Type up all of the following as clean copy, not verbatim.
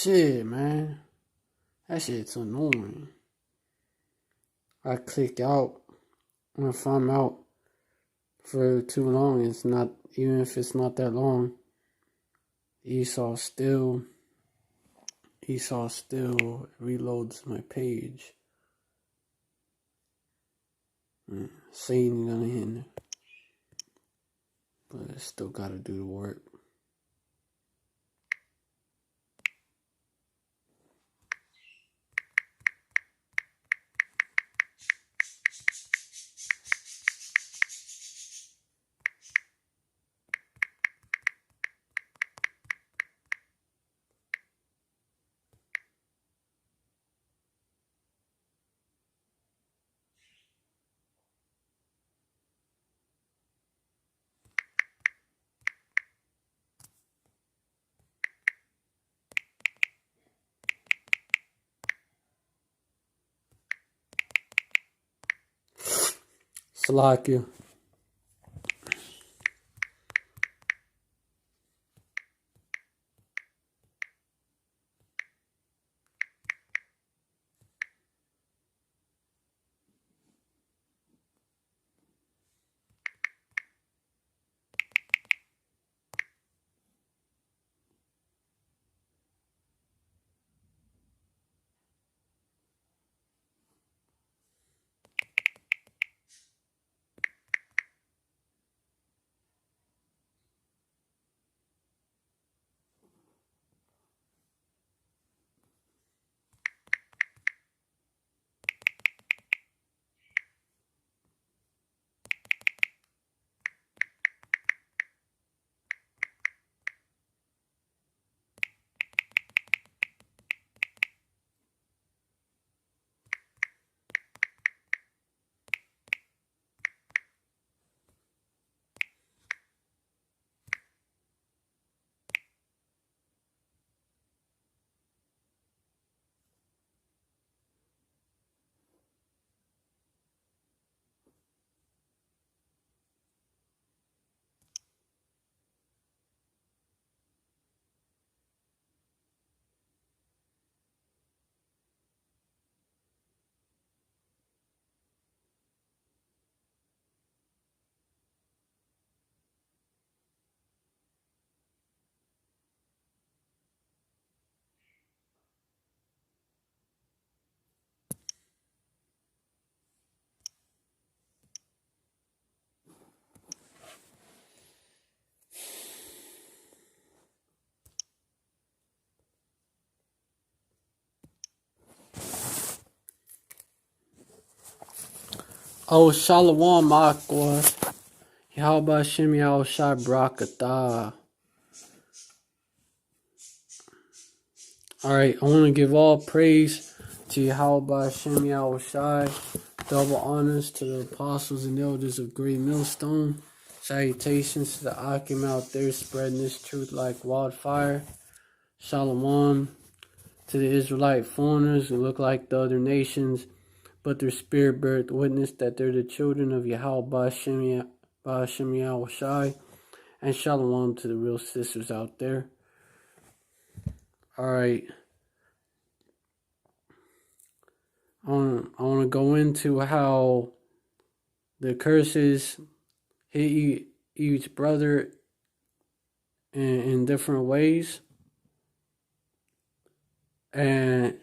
Shit, man. That shit's annoying. I click out. And if I'm out for too long, it's not, even if it's not that long, Esau still reloads my page. Satan gonna hinder. But I still gotta do the work. Salakia. Oh, Shalom Aqua. Yahweh Shem Yahushai Brakatah. Alright, I want to give all praise to Yahweh Shem Yahushai. Double honors to the apostles and elders of Great Millstone. Salutations to the Akim out there spreading this truth like wildfire. Shalom to the Israelite foreigners who look like the other nations, but their spirit beareth witness that they're the children of Yahweh Shem Yahushai. And shalom to the real sisters out there. Alright. I want to go into how the curses hit each brother in different ways. And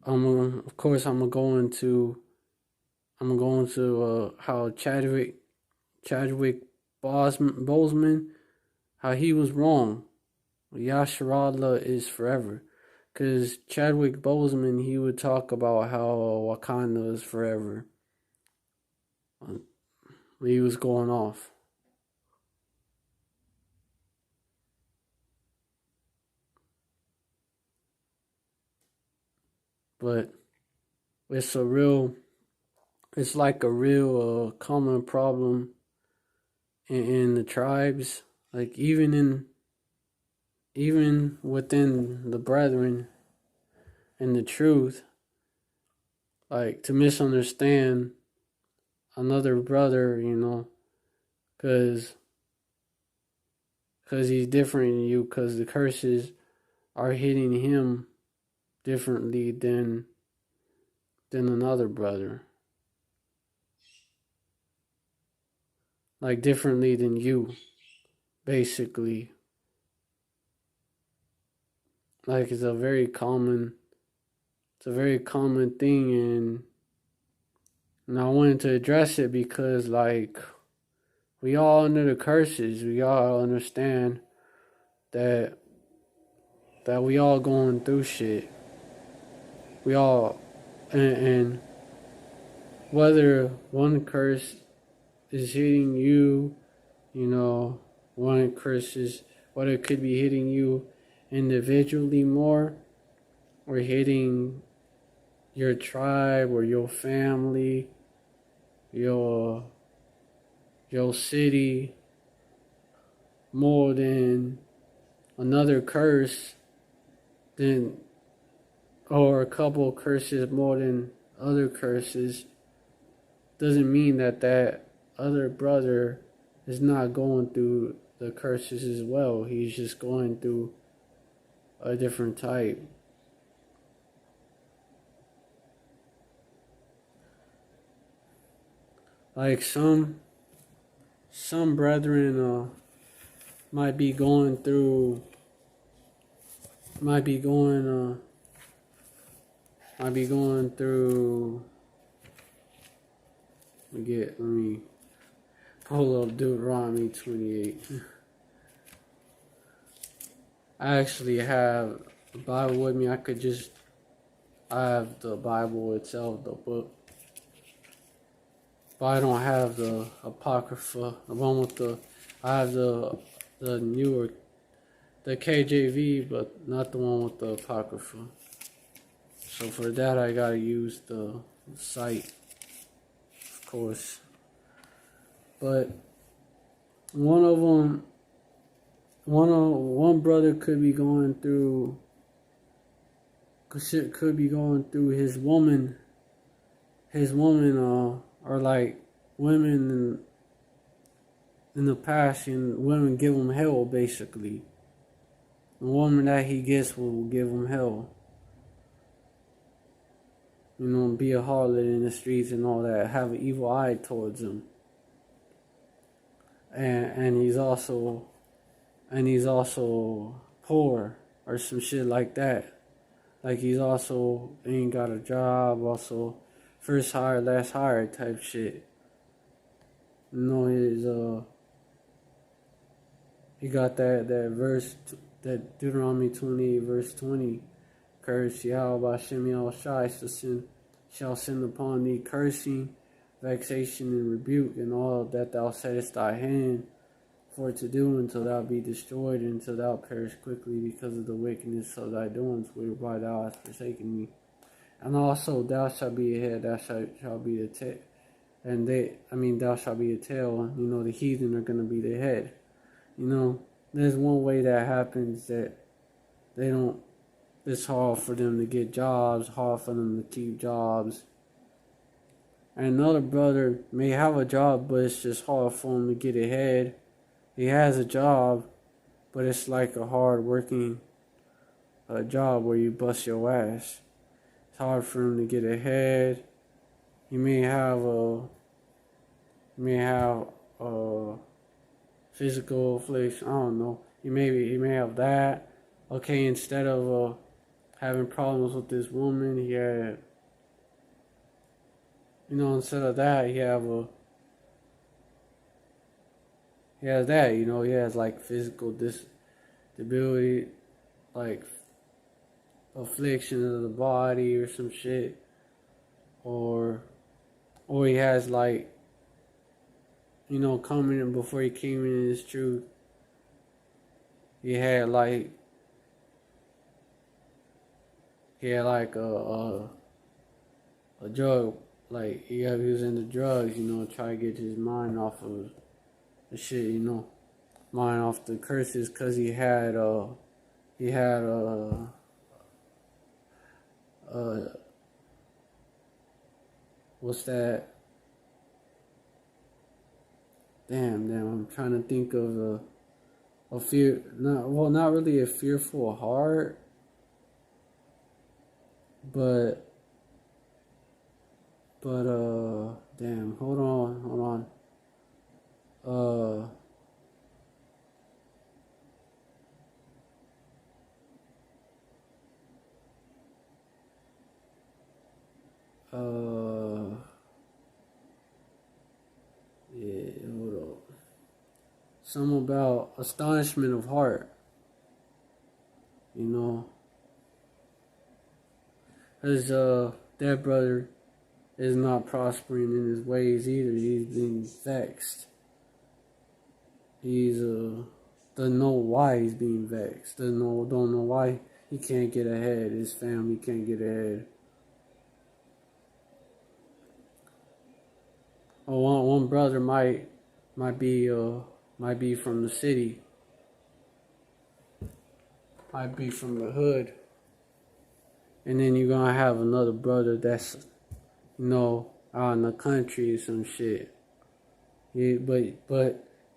of course I'm gonna go into how Chadwick Boseman, how he was wrong. Yasharahla is forever. Because Chadwick Boseman, he would talk about how Wakanda is forever. He was going off. But it's like a real common problem in the tribes. Like even within the brethren and the truth, like to misunderstand another brother, because he's different than you, because the curses are hitting him differently than another brother. Like differently than you, basically. Like it's a very common thing, and I wanted to address it because like we all under the curses. We all understand that we all going through shit. We all and whether one curse is hitting you, you know, one curse is whether it could be hitting you individually more or hitting your tribe or your family, your city more than another curse, then or a couple of curses more than other curses, doesn't mean that other brother is not going through the curses as well. He's just going through a different type. Like some brethren might be going through let me pull up Deuteronomy 28. I actually have the Bible with me. I have the Bible itself, the book. But I don't have the Apocrypha, the one with I have the newer, the KJV, but not the one with the Apocrypha. So for that, I gotta use the site, of course. But one brother could be going through his woman. Are like women in the past, and women give him hell, basically. The woman that he gets will give him hell. You know, be a harlot in the streets and all that, have an evil eye towards him. And he's also poor or some shit like that. Like he's also ain't got a job, also first hire, last hire type shit. You know, he got that verse, that Deuteronomy 28 verse 20, curse Yahweh Hashem Yahushai shall send upon thee cursing, vexation, and rebuke, and all that thou settest thy hand for to do, until thou be destroyed, until thou perish quickly because of the wickedness of thy doings, whereby thou hast forsaken me. And also thou shalt be a head, thou shalt be the tail. And thou shalt be a tail. You know, the heathen are going to be the head. You know, there's one way that happens that it's hard for them to get jobs, hard for them to keep jobs. And another brother may have a job, but it's just hard for him to get ahead. He has a job, but it's like a hard working job where you bust your ass. It's hard for him to get ahead. You may have physical affliction. I don't know. He may have that. Okay, instead of having problems with this woman, he had, instead of that, he has that. He has like physical disability, like affliction of the body or some shit, or he has like, coming in before he came in his truth, he had like a drug, like he was into drugs, try to get his mind off of the shit, mind off the curses, cause he had what's that? Damn, I'm trying to think of a fear, not really a fearful heart, But damn, hold on. Uh, uh, yeah, hold on. Something about astonishment of heart, you know, cause that brother is not prospering in his ways either. He's being vexed. He's doesn't know why he's being vexed. Don't know why he can't get ahead. His family can't get ahead. Oh, one brother might be from the city, might be from the hood, and then you're gonna have another brother that's out in the country or some shit. Yeah, but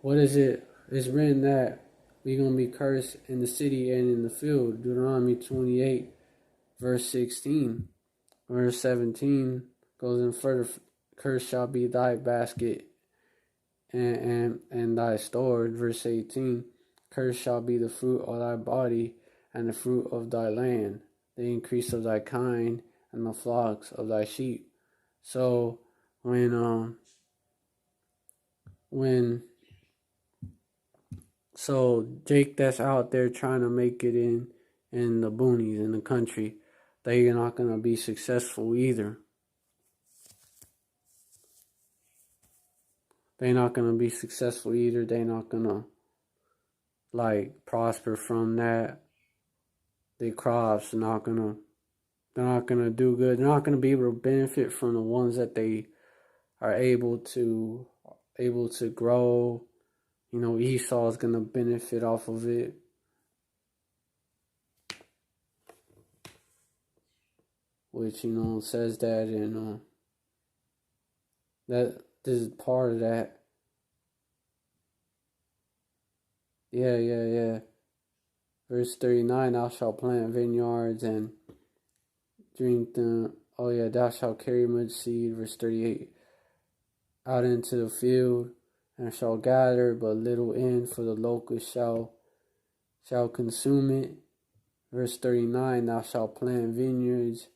what is it? It's written that we're gonna be cursed in the city and in the field. Deuteronomy 28, verse 16. Verse 17 goes in further. Cursed shall be thy basket and thy store. Verse 18. Cursed shall be the fruit of thy body and the fruit of thy land, the increase of thy kind and the flocks of thy sheep. So when Jake that's out there trying to make it in the boonies in the country, they're not gonna be successful either. They're not gonna be successful either. They're not gonna prosper from that. Their crops are not gonna they're not gonna do good. They're not gonna be able to benefit from the ones that they are able to grow. Esau is gonna benefit off of it. Which says that and that this is part of that. Yeah. Verse 39, thou shalt plant vineyards and drink them. Oh yeah, thou shalt carry much seed. Verse 38, out into the field, and shall gather but little in, for the locust shall consume it. Verse 39, thou shalt plant vineyards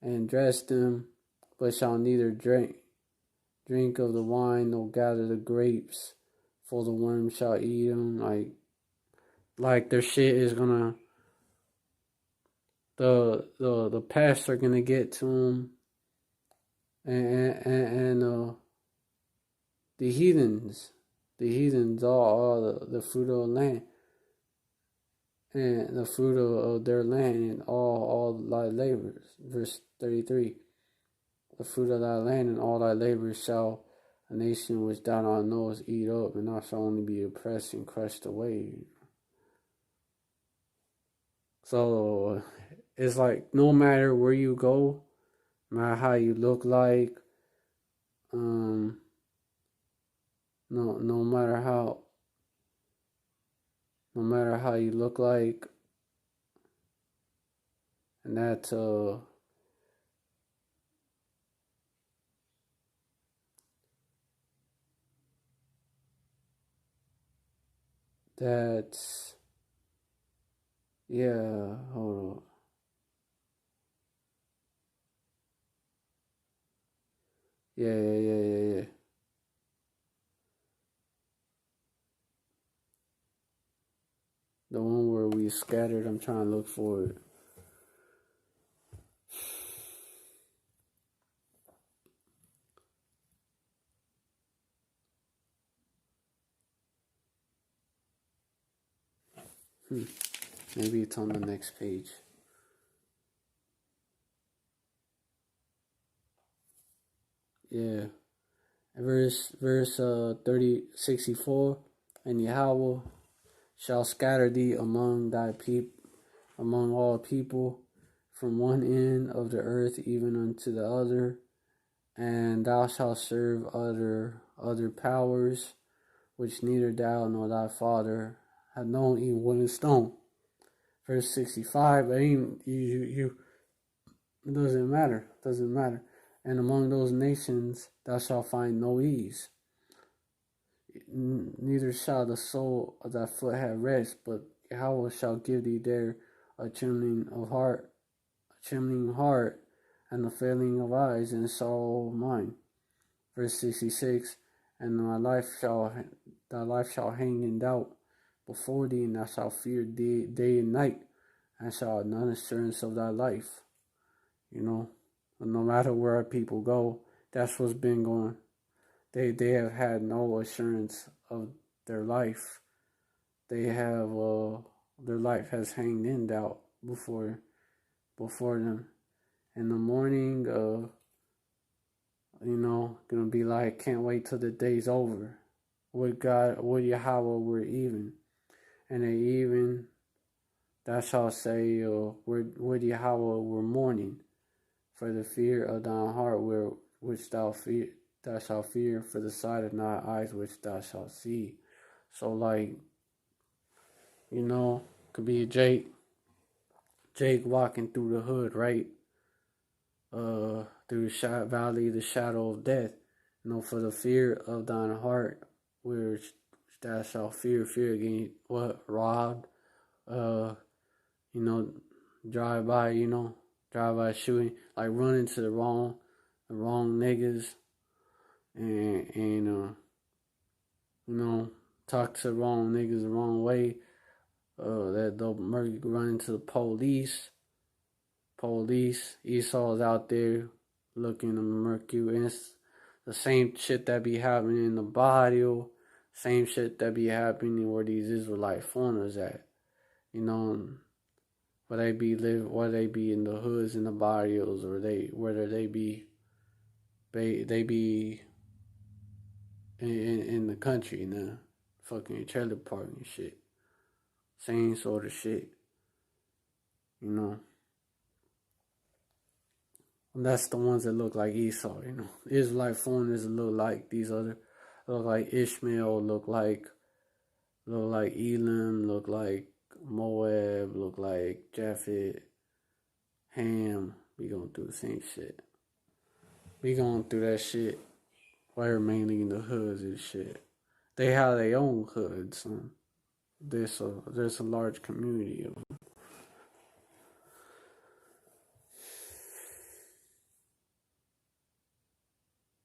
and dress them, but shall neither drink of the wine, nor gather the grapes, for the worm shall eat them. Like their shit is gonna, the pests are gonna get to them, and the heathens, all the fruit of the land, and the fruit of their land, and all thy labors. Verse 33, the fruit of thy land and all thy labors shall a nation which thou not knowest eat up, and thou shalt only be oppressed and crushed away. So it's like no matter where you go, no matter how you look like, no matter how you look like, and that's yeah, hold on. Yeah. The one where we scattered, I'm trying to look for it. Maybe it's on the next page. Yeah. Verse 64, and Yahweh shall scatter thee among among all people, from one end of the earth even unto the other, and thou shalt serve other powers, which neither thou nor thy father have known, even wood and stone. Verse 65, It doesn't matter. It doesn't matter. And among those nations thou shalt find no ease. Neither shall the sole of thy foot have rest, but Yahweh shall give thee there a trembling of heart, and the failing of eyes and sorrow of mind. Verse 66, and thy life shall hang in doubt before thee, and thou shalt fear day and night, and shalt have none assurance of thy life. You know, no matter where our people go, that's what's been going. They have had no assurance of their life. They have their life has hanged in doubt before them. In the morning, gonna be like, can't wait till the day's over. With God, with Yahweh, we're even. And they even, thou shalt say, with Yahweh, we're mourning. For the fear of thine heart, which thou shalt fear, for the sight of thine eyes, which thou shalt see. So, like, could be Jake walking through the hood, right? Through the valley of the shadow of death. For the fear of thine heart, which thou shalt fear against what? Robbed, drive by shooting, like run into the wrong niggas, and talk to the wrong niggas the wrong way, that they'll run into the police. Esau's out there looking to murk you, and it's the same shit that be happening in the barrio, same shit that be happening where these Israelite foreigners at, where they be in the hoods and the barrios, or whether they be in the country, in the fucking trailer park and shit. Same sort of shit, And that's the ones that look like Esau, Israelite foreigners look like these other, look like Ishmael, look like Elam, look like Moab, look like Japheth, Ham. We going through the same shit. We going through that shit. We're mainly in the hoods and shit. They have their own hoods. There's a large community of them.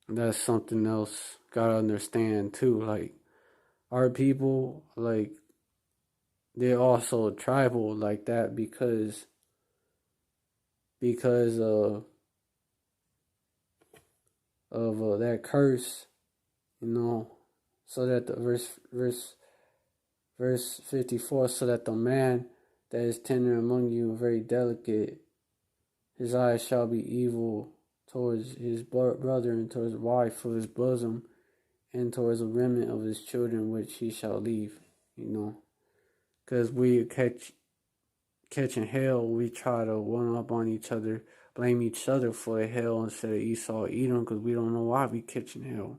That's something else gotta understand too. Like, our people, like, they're also tribal like that because of that curse, so that the verse 54, so that the man that is tender among you and very delicate, his eyes shall be evil towards his brother, and towards the wife of his bosom, and towards the remnant of his children which he shall leave. Because we catching hell, we try to one up on each other, blame each other for the hell instead of Esau Edom, because we don't know why we catching hell.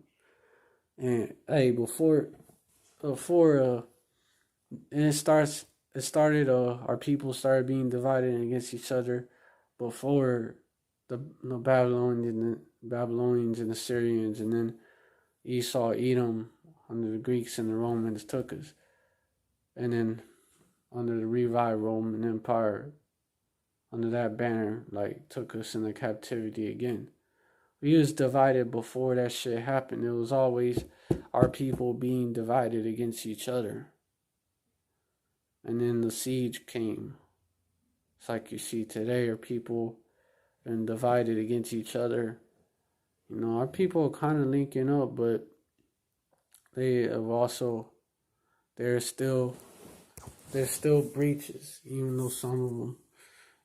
And hey, before and it started our people started being divided against each other before the Babylonians and the Syrians, and then Esau Edom under the Greeks and the Romans took us, and then under the revived Roman Empire, under that banner, like, took us into captivity again. We was divided before that shit happened. It was always our people being divided against each other. And then the siege came. It's like you see today, our people are divided against each other. Our people are kind of linking up, but they have also, there's still breaches, even though some of them,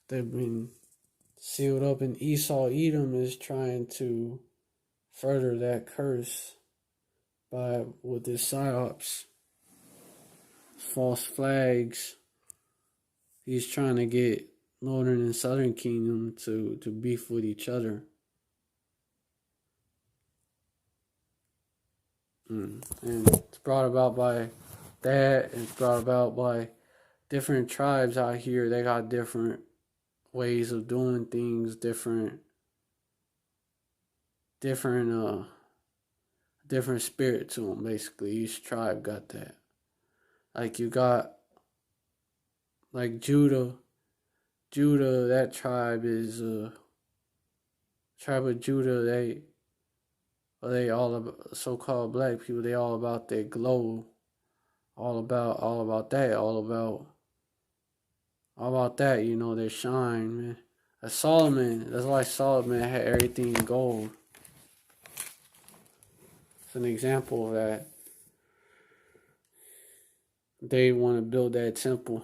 they've been sealed up, and Esau Edom is trying to further that curse with his psyops, false flags. He's trying to get Northern and Southern Kingdom to beef with each other. And it's brought about by that. It's brought about by different tribes out here. They got different ways of doing things, different different spirit to them. Basically, each tribe got that. Like you got like Judah. Judah, that tribe is tribe of Judah. They all about, so-called black people. They all about their glow, all about that, all about that. You know, their shine, man. Solomon. That's why Solomon had everything in gold. It's an example of that. They want to build that temple.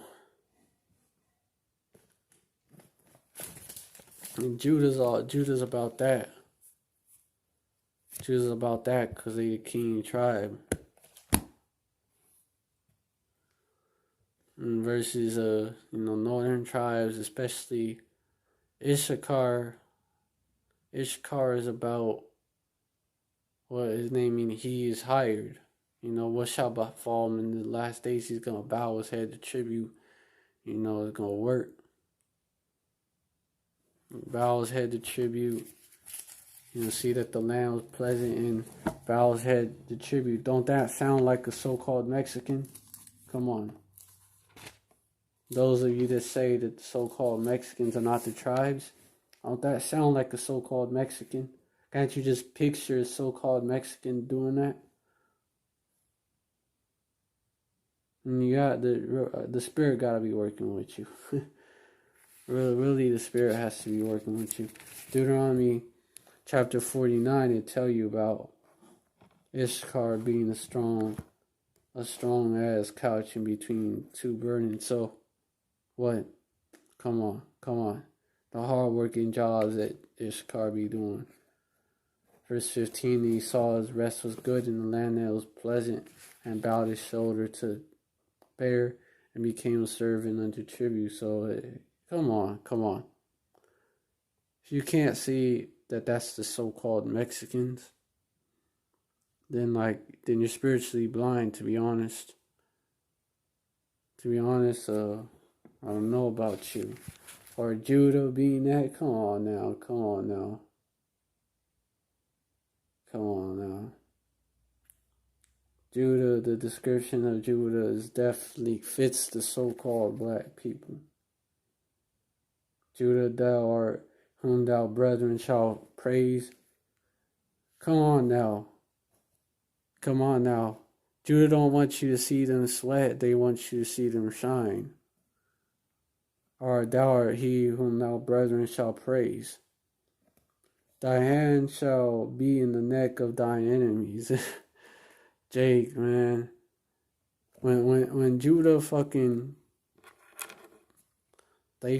And Judah's about that. Judah's about that because they the king tribe. And versus northern tribes, especially Issachar. Issachar is about what his name means. He is hired. You know, what shall befall him in the last days? He's gonna bow his head to tribute. You know, it's gonna work. Bow his head to tribute. You know, see that the land was pleasant and bow his head to tribute. Don't that sound like a so-called Mexican? Come on. Those of you that say that the so-called Mexicans are not the tribes, don't that sound like a so-called Mexican? Can't you just picture a so-called Mexican doing that? And you got the spirit got to be working with you. Really, the spirit has to be working with you. Deuteronomy chapter 49, it tell you about Issachar being a strong ass couch in between two burdens. So, what? Come on. The hard-working jobs that Issachar be doing. Verse 15, he saw his rest was good in the land that was pleasant, and bowed his shoulder to bear, and became a servant unto tribute. So, come on. If you can't see that that's the so-called Mexicans, then you're spiritually blind, to be honest. I don't know about you. Or Judah being that, come on now. Judah, the description of Judah is definitely fits the so-called black people. Judah, thou art whom thou brethren shall praise. Come on now. Judah don't want you to see them sweat. They want you to see them shine. Or thou art he whom thou brethren shall praise. Thy hand shall be in the neck of thine enemies. Jake, man. When Judah they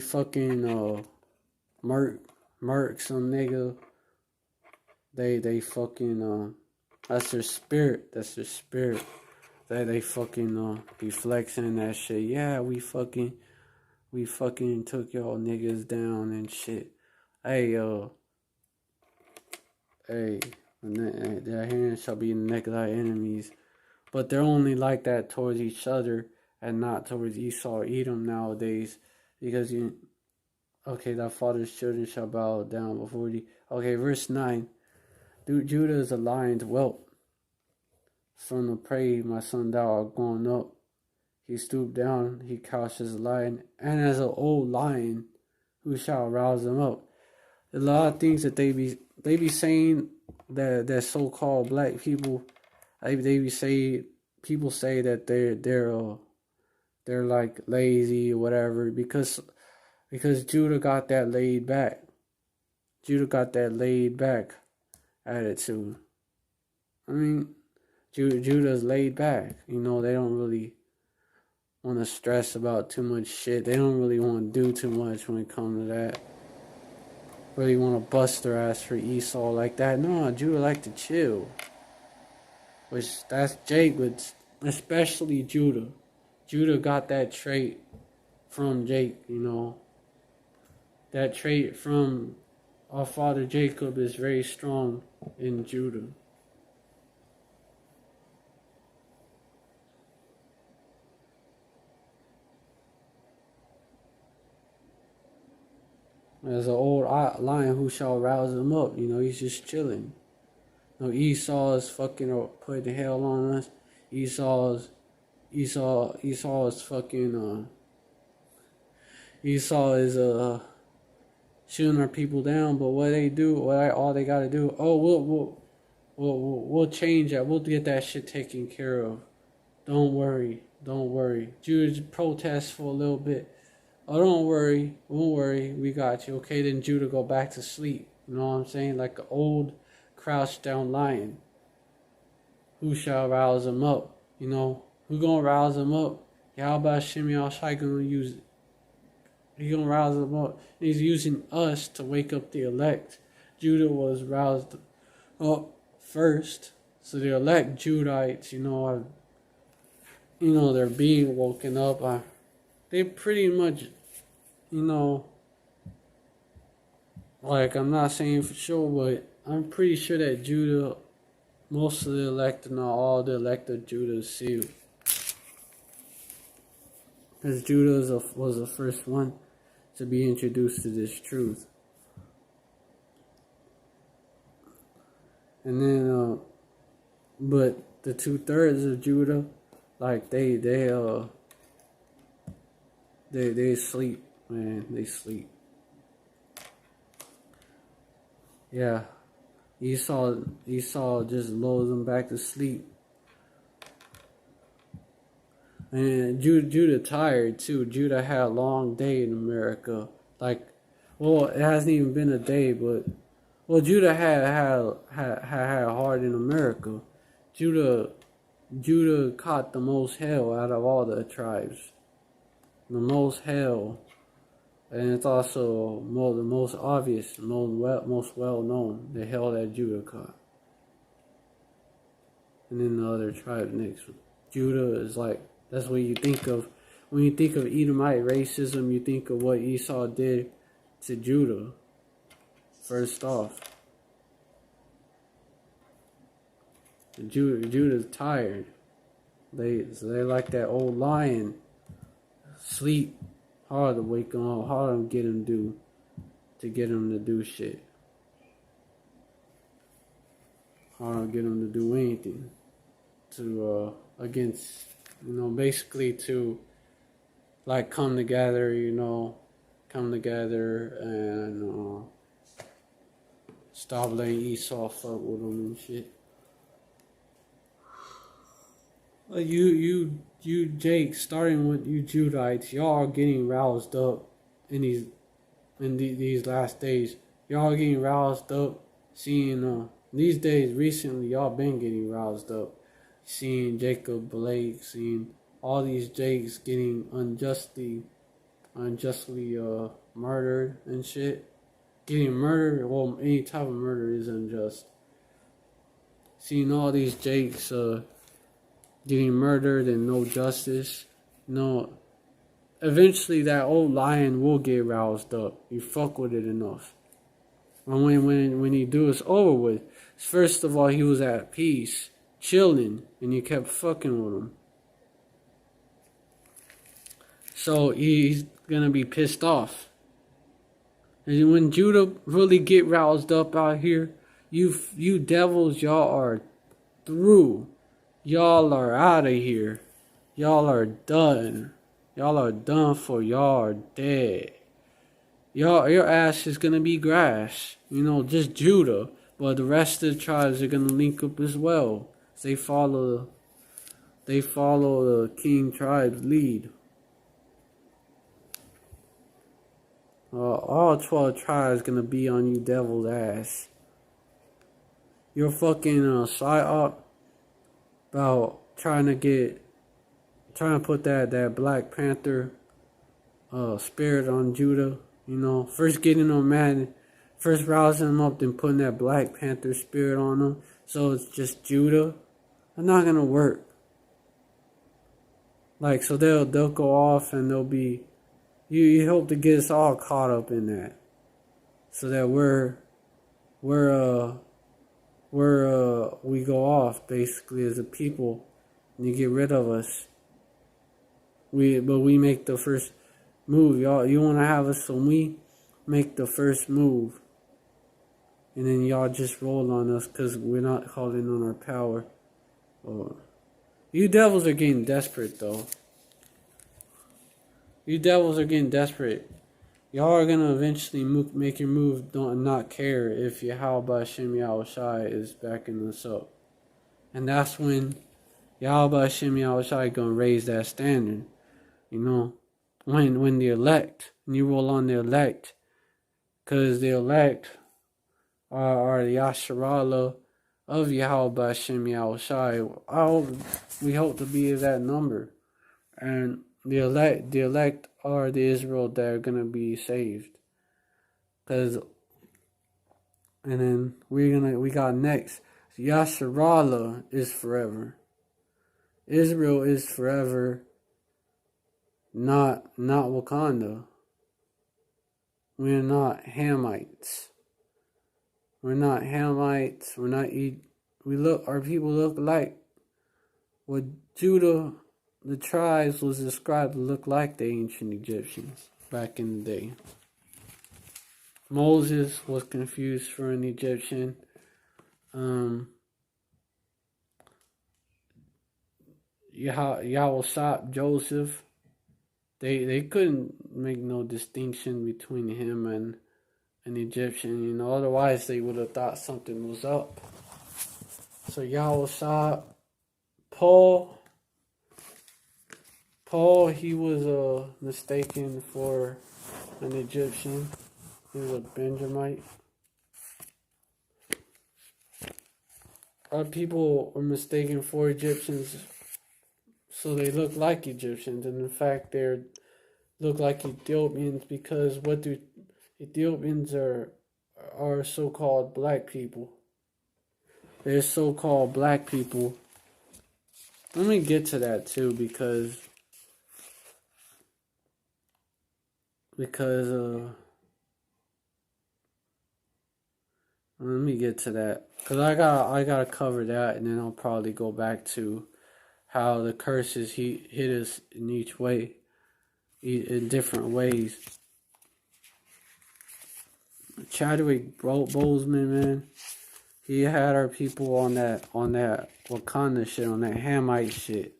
murk some nigga, they fucking that's their spirit. They fucking be flexing that shit. Yeah, we fucking took y'all niggas down and shit. Hey, their hand shall be in the neck of thy enemies. But they're only like that towards each other and not towards Esau or Edom nowadays. Because thy father's children shall bow down before thee. Okay, verse 9. Judah is a lion's whelp. From the prey, my son, thou art gone up. He stooped down, he couched as a lion, and as an old lion, who shall rouse him up? A lot of things that they be saying that so-called black people, people say that they're like lazy or whatever because Judah got that laid back. Attitude. I mean, Judah's laid back. You know, they don't really want to stress about too much shit. They don't really want to do too much when it comes to that. Really want to bust their ass for Esau like that. No, Judah like to chill. Which, that's Jake, but especially Judah. Judah got that trait from Jake, you know. That trait from our father Jacob is very strong in Judah. As an old lion, who shall rouse him up? You know, he's just chilling. You know, Esau is fucking putting hell on us. Esau is fucking Esau is shooting our people down. But what they do, all they gotta do, we'll change that. We'll get that shit taken care of. Don't worry. Judah protest for a little bit. Oh, don't worry, we got you. Okay, then Judah go back to sleep. You know what I'm saying? Like an old crouched down lion. Who shall rouse him up? You know, who gonna rouse him up? Yahweh Yasharahla gonna use it. He gonna rouse him up. He's using us to wake up the elect. Judah was roused up first. So the elect Judites, they're being woken up. They pretty much, like, I'm not saying for sure, but I'm pretty sure that Judah, most of the elected, not all the elected Judah is sealed. Because Judah was the first one to be introduced to this truth. And then, but the 2/3 of Judah, like, they sleep, man. They sleep. Yeah. Esau just lulls them back to sleep. And Judah tired too. Judah had a long day in America. Like, well, it hasn't even been a day, but Judah had hard in America. Judah caught the most hell out of all the tribes. The most hell, and it's also the most obvious, most well known, the hell that Judah caught. And then the other tribes next. Judah is like, that's what you think of. When you think of Edomite racism, you think of what Esau did to Judah. First off. Judah's tired. They like that old lion. Sleep. Hard to wake him up. Hard to get him to do shit. Hard to get him to do anything. Against, basically to, like, come together and stop letting Esau fuck with them and shit. You Jake, starting with you Judites, y'all are getting roused up in these last days. Y'all are getting roused up, seeing these days recently. Y'all been getting roused up, seeing Jacob Blake, seeing all these Jakes getting unjustly murdered and shit. Getting murdered, well, any type of murder is unjust. Seeing all these Jakes getting murdered and no justice. Eventually that old lion will get roused up. You fuck with it enough. And when he do, it's over with. First of all, he was at peace, chilling, and you kept fucking with him. So he's gonna be pissed off. And when Judah really get roused up out here, you devils, y'all are through. Y'all are out of here. Y'all are done. Y'all are done for. Y'all are dead. Your ass is gonna be grass. Just Judah. But the rest of the tribes are gonna link up as well. They follow the king tribe's lead. All 12 tribes gonna be on you devil's ass. Your fucking psyop about trying to put that Black Panther spirit on Judah. First getting them mad, first rousing them up, then putting that Black Panther spirit on them. So it's just Judah. It's not gonna work. Like, so they'll go off and they'll be. You hope to get us all caught up in that, so that we go off basically as a people, and you get rid of us. But we make the first move, y'all. You want to have us when make the first move. And then y'all just roll on us because we're not calling on our power. You devils are getting desperate, though. You devils are getting desperate. Y'all are going to eventually make your move, don't not care if Yahweh Hashem Yahushai is backing us up. And that's when Yahweh Hashem Yahushai going to raise that standard. You know, when the elect, and you roll on the elect, because the elect are the Yasharahla of Yahweh Hashem Yahushai. We hope to be that number. And the elect are the Israel that are going to be saved. And then we got next. Yasharahla is forever. Israel is forever, not Wakanda. We're not Hamites. We're not Hamites. Our people look like what Judah, the tribes, was described to look like the ancient Egyptians back in the day. Moses was confused for an Egyptian. Yahweh Joseph, they couldn't make no distinction between him and an Egyptian, you know, otherwise they would have thought something was up. So Yahweh Paul, he was mistaken for an Egyptian. He was a Benjamite. Our people were mistaken for Egyptians, so they look like Egyptians, and in fact they look like Ethiopians, because what do Ethiopians are so-called black people. They're so-called black people. Let me get to that too, because let me get to that, because I gotta cover that, and then I'll probably go back to how the curses hit us in each way, in different ways. Chadwick Boseman, man, he had our people on that Wakanda shit, on that Hamite shit.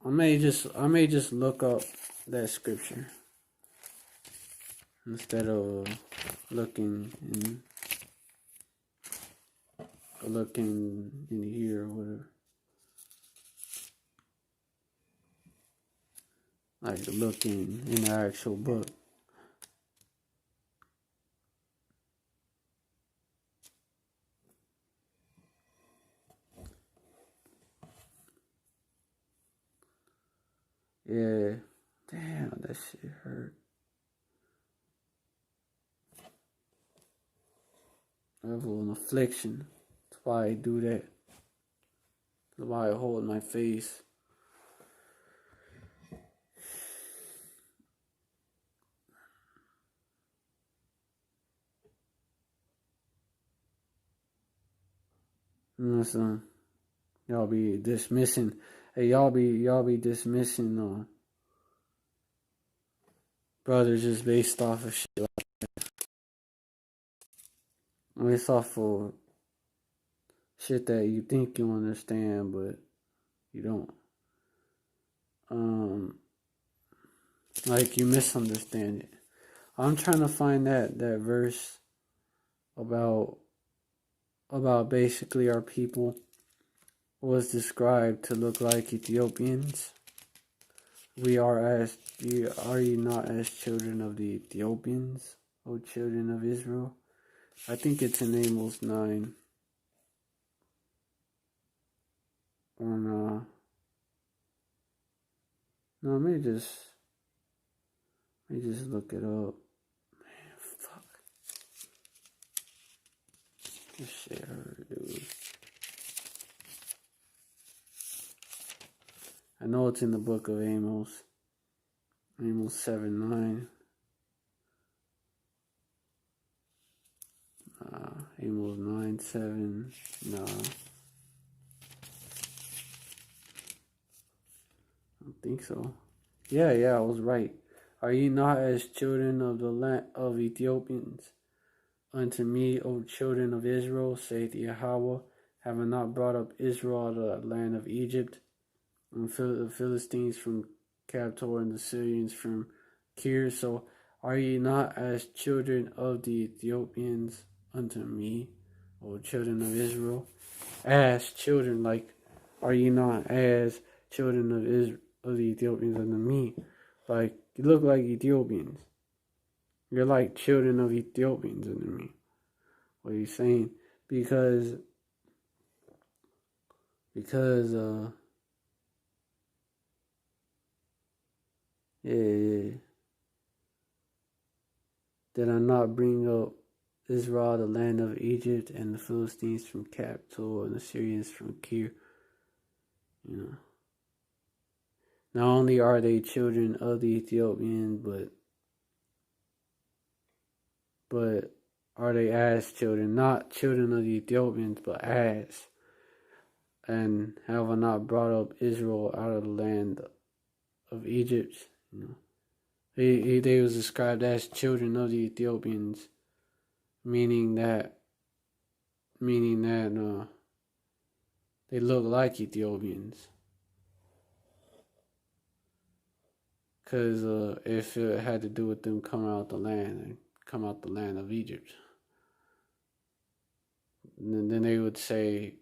I may just look up that scripture instead of looking in here or whatever. Like looking in the actual book. Yeah, damn, that shit hurt. Level of affliction. That's why I do that. That's why I hold my face. Listen, y'all be dismissing. Hey, y'all be dismissing brothers just based off of shit like that. Based off of shit that you think you understand, but you don't. Like you misunderstand it. I'm trying to find that verse about basically our people was described to look like Ethiopians. Are you not as children of the Ethiopians, O children of Israel? I think it's in Amos 9. Or no, let me just look it up. Man, fuck. This shit hurt, dude. I know it's in the book of Amos. Amos 7:9. Amos 9:7. No. I don't think so. Yeah, I was right. Are ye not as children of the land of Ethiopians? Unto me, O children of Israel, saith Yahweh, have I not brought up Israel out of the land of Egypt, and the Philistines from Captor, and the Syrians from Kir? So are ye not as children of the Ethiopians unto me, O children of Israel? As children, like, are ye not as children of Israel, of the Ethiopians unto me? Like, you look like Ethiopians. You're like children of Ethiopians unto me. What are you saying? Because yeah. Did I not bring up Israel, the land of Egypt, and the Philistines from Captor, and the Syrians from Kir? You know. Not only are they children of the Ethiopians, but are they as children? Not children of the Ethiopians, but as. And have I not brought up Israel out of the land of Egypt? You know. They was described as children of the Ethiopians, meaning that they look like Ethiopians. Because if it had to do with them coming out the land of Egypt, then they would say,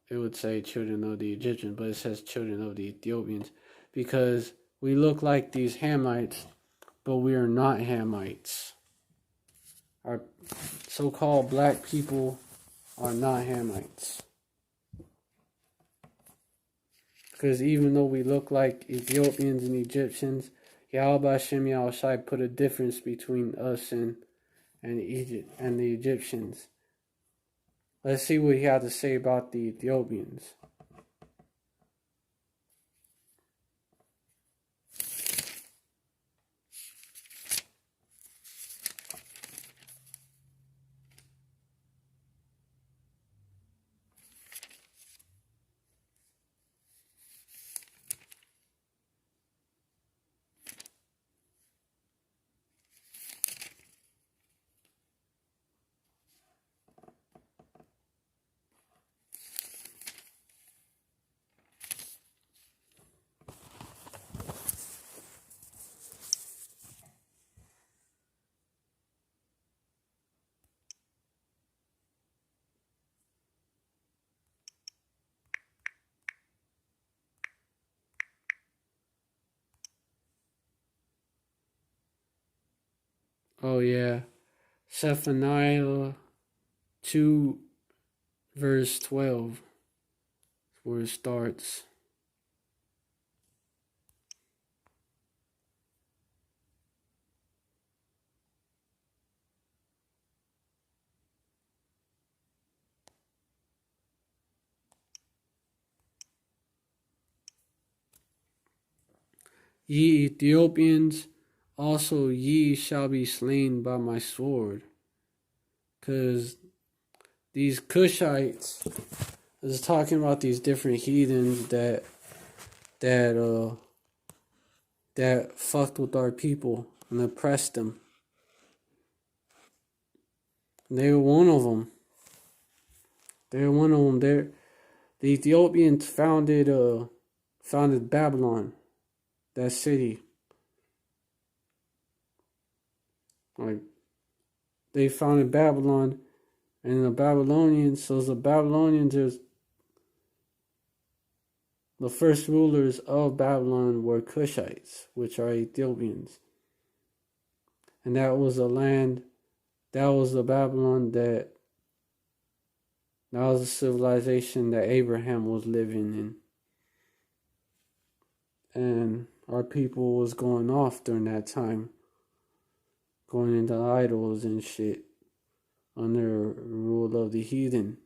it would say children of the Egyptians, but it says children of the Ethiopians, because we look like these Hamites, but we are not Hamites. Our so-called black people are not Hamites. Because even though we look like Ethiopians and Egyptians, Yahweh Hashem Yahushai put a difference between us and Egypt and the Egyptians. Let's see what he had to say about the Ethiopians. Oh yeah, Zephaniah 2 verse 12 where it starts. Ye Ethiopians, also ye shall be slain by my sword. Because these Cushites is talking about these different heathens that fucked with our people and oppressed them. And they were one of them. The Ethiopians founded Babylon, that city. Like, they founded Babylon, and the Babylonians is the first rulers of Babylon were Cushites, which are Ethiopians. And that was the Babylon that was the civilization that Abraham was living in. And our people was going off during that time, going into idols and shit under rule of the heathen.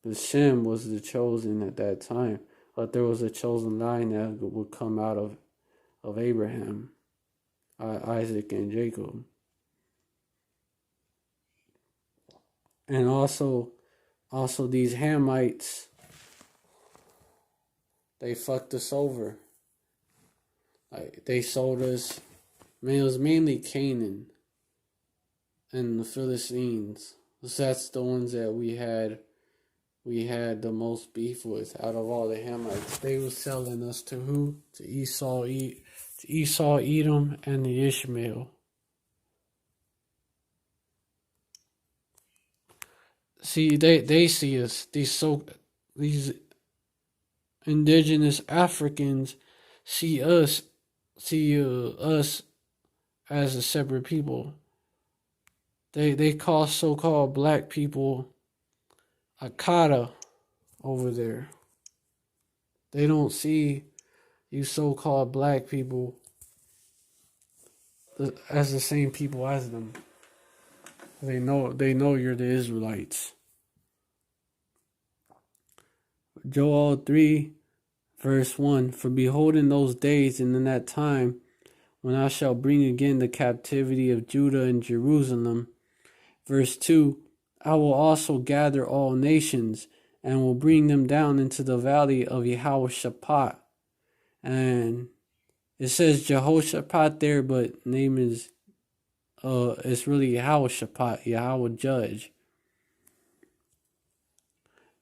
The Shem was the chosen at that time, but there was a chosen line that would come out of Abraham, Isaac, and Jacob. And also these Hamites, they fucked us over. Like they sold us. Man, it was mainly Canaan and the Philistines. So that's the ones that we had the most beef with out of all the Hamites. They were selling us to who? To Esau, Edom, and the Ishmael. See, they see us. These indigenous Africans see us as a separate people. They call so-called black people Akata over there. They don't see you so-called black people as the same people as them. They know you're the Israelites. Joel 3, verse 1. For behold, in those days and in that time, when I shall bring again the captivity of Judah and Jerusalem. Verse 2. I will also gather all nations, and will bring them down into the valley of Yasharahla. And it says Jehoshaphat there, but name is it's really Yahweh Yahweh Judge.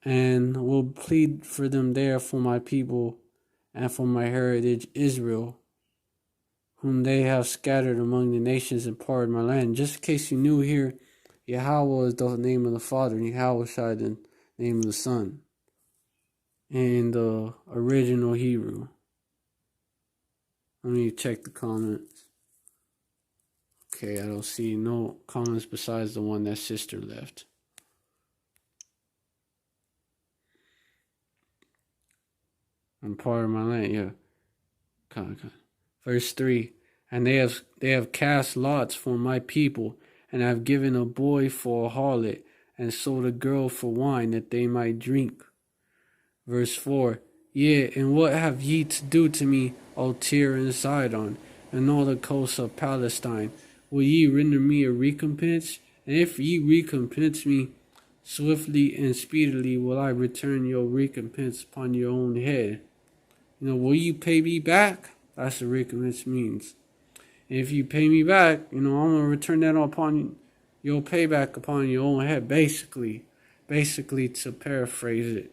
And will plead for them there for my people and for my heritage Israel, whom they have scattered among the nations and parted my land. Just in case you knew here, Yahweh is the name of the Father, and Yahweh is the name of the Son in the original Hebrew. Let me check the comments. Okay, I don't see no comments besides the one that sister left. I'm part of my land, yeah. Verse 3. And they have cast lots for my people, and have given a boy for a harlot, and sold a girl for wine, that they might drink. Verse 4. Yea, and what have ye to do to me, O Tyre and Sidon, and all the coasts of Palestine? Will ye render me a recompense? And if ye recompense me, swiftly and speedily will I return your recompense upon your own head. Will you pay me back? That's what recompense means. And if you pay me back, I'm going to return that upon your payback upon your own head, basically to paraphrase it,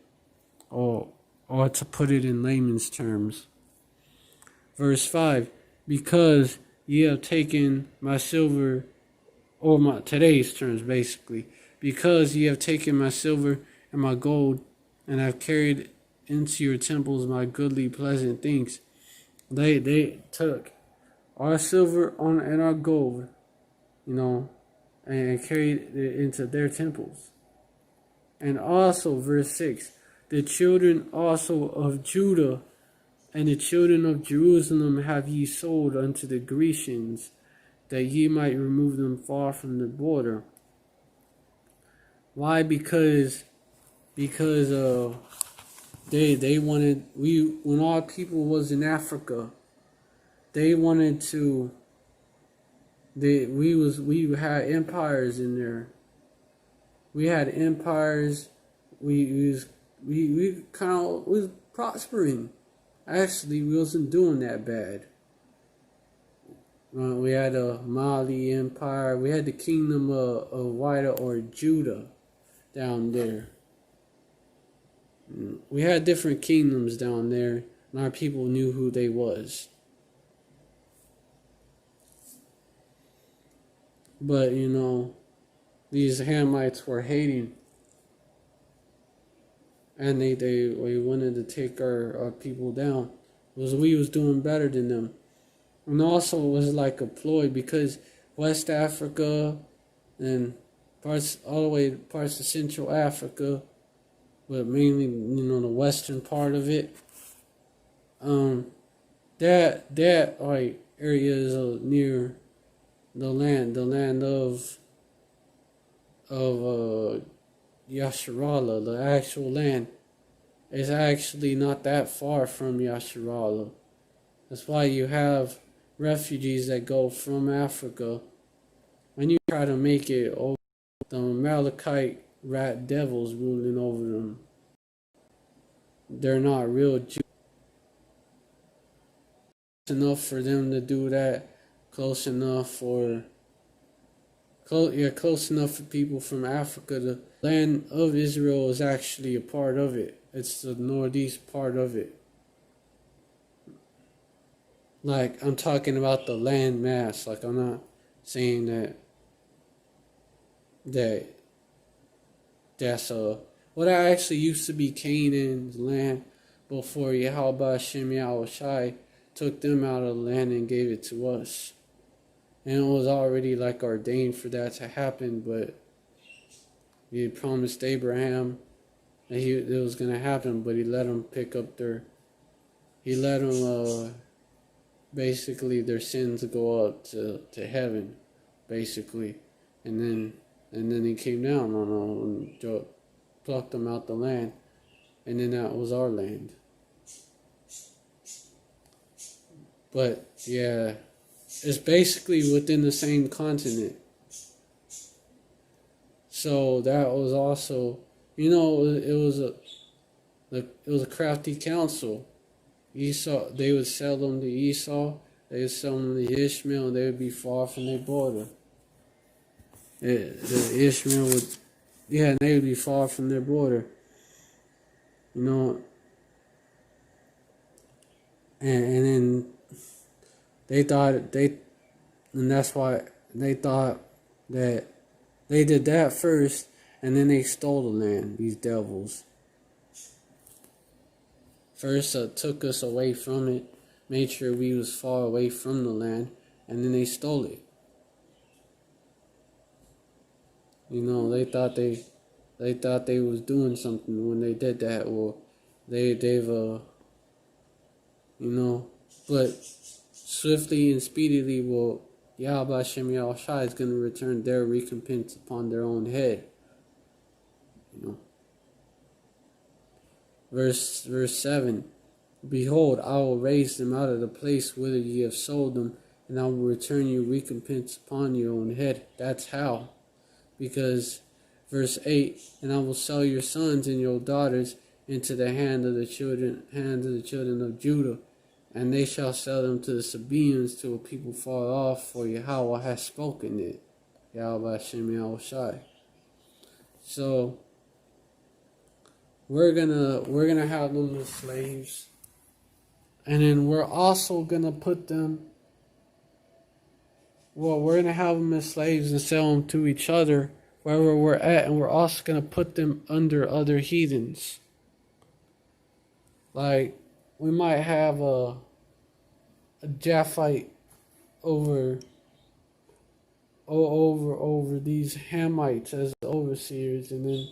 or to put it in layman's terms. Verse 5, because ye have taken my silver, or today's terms basically, because ye have taken my silver and my gold, and have carried into your temples my goodly pleasant things. They took our silver and our gold, and carried it into their temples. And also, verse 6, the children also of Judah and the children of Jerusalem have ye sold unto the Grecians, that ye might remove them far from the border. Why? Because they wanted, when our people was in Africa, they wanted to, we had empires in there. We had empires. We kind of was prospering. Actually, we wasn't doing that bad. We had a Mali Empire. We had the kingdom of Wida or Judah down there. We had different kingdoms down there, and our people knew who they was. But, these Hamites were hating. And they wanted to take our people down. Because we was doing better than them. And also it was like a ploy, because West Africa and parts of Central Africa, but mainly, the western part of it, that like areas near the land of Yasharahla, the actual land, is actually not that far from Yasharahla. That's why you have refugees that go from Africa, and you try to make it over the Amalekite rat devils ruling over them. They're not real Jews. enough for them to do that, close enough for close enough for people from Africa. The land of Israel is actually a part of it. It's the northeast part of it. Like, I'm talking about the land mass. Like, I'm not saying that's what I actually used to be Canaan's land before Yahweh Hashem Yahushai took them out of the land and gave it to us. And it was already like ordained for that to happen, but he had promised Abraham that it was going to happen, but he let them basically their sins go up to heaven, basically. And then he came down on them and plucked them out the land, and then that was our land. But yeah, it's basically within the same continent. So that was also, it was a crafty counsel. Esau, they would sell them to Esau, they would sell them to Ishmael, and they would be far from their border. The Ishmael would, and they would be far from their border. And then and that's why they thought that they did that first, and then they stole the land, these devils. First, took us away from it, made sure we was far away from the land, and then they stole it. They thought they was doing something when they did that, or but swiftly and speedily, Yahweh Hashem Yahushai is going to return their recompense upon their own head. Verse 7, Behold, I will raise them out of the place whither ye have sold them, and I will return your recompense upon your own head. That's how. Because verse 8, and I will sell your sons and your daughters into the hands of the children of Judah, and they shall sell them to the Sabaeans, to a people far off, for Yahweh has spoken it. Yahweh Hashem Yahushai. So we're gonna have them as slaves, and then we're also gonna put them. Well, we're gonna have them as slaves and sell them to each other wherever we're at, and we're also gonna put them under other heathens. Like, we might have a Japhite over these Hamites as overseers, and then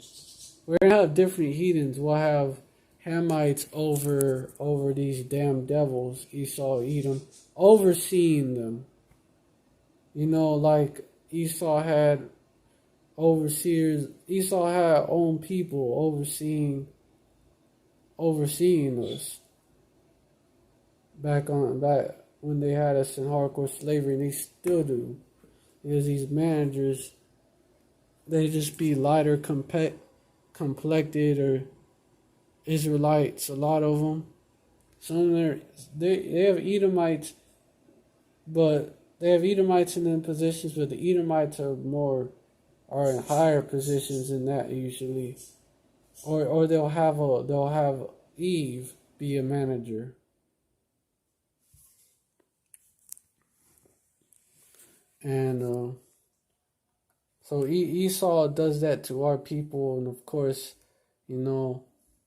we're gonna have different heathens. We'll have Hamites over these damn devils, Esau, Edom, overseeing them. Like Esau had overseers. Esau had own people overseeing us. Back when they had us in hardcore slavery, and they still do. Because these managers, they just be lighter complected or Israelites, a lot of them. Some of them, they have Edomites, but they have Edomites in them positions, but the Edomites are in higher positions than that usually. Or they'll have Eve be a manager. And so Esau does that to our people, and of course,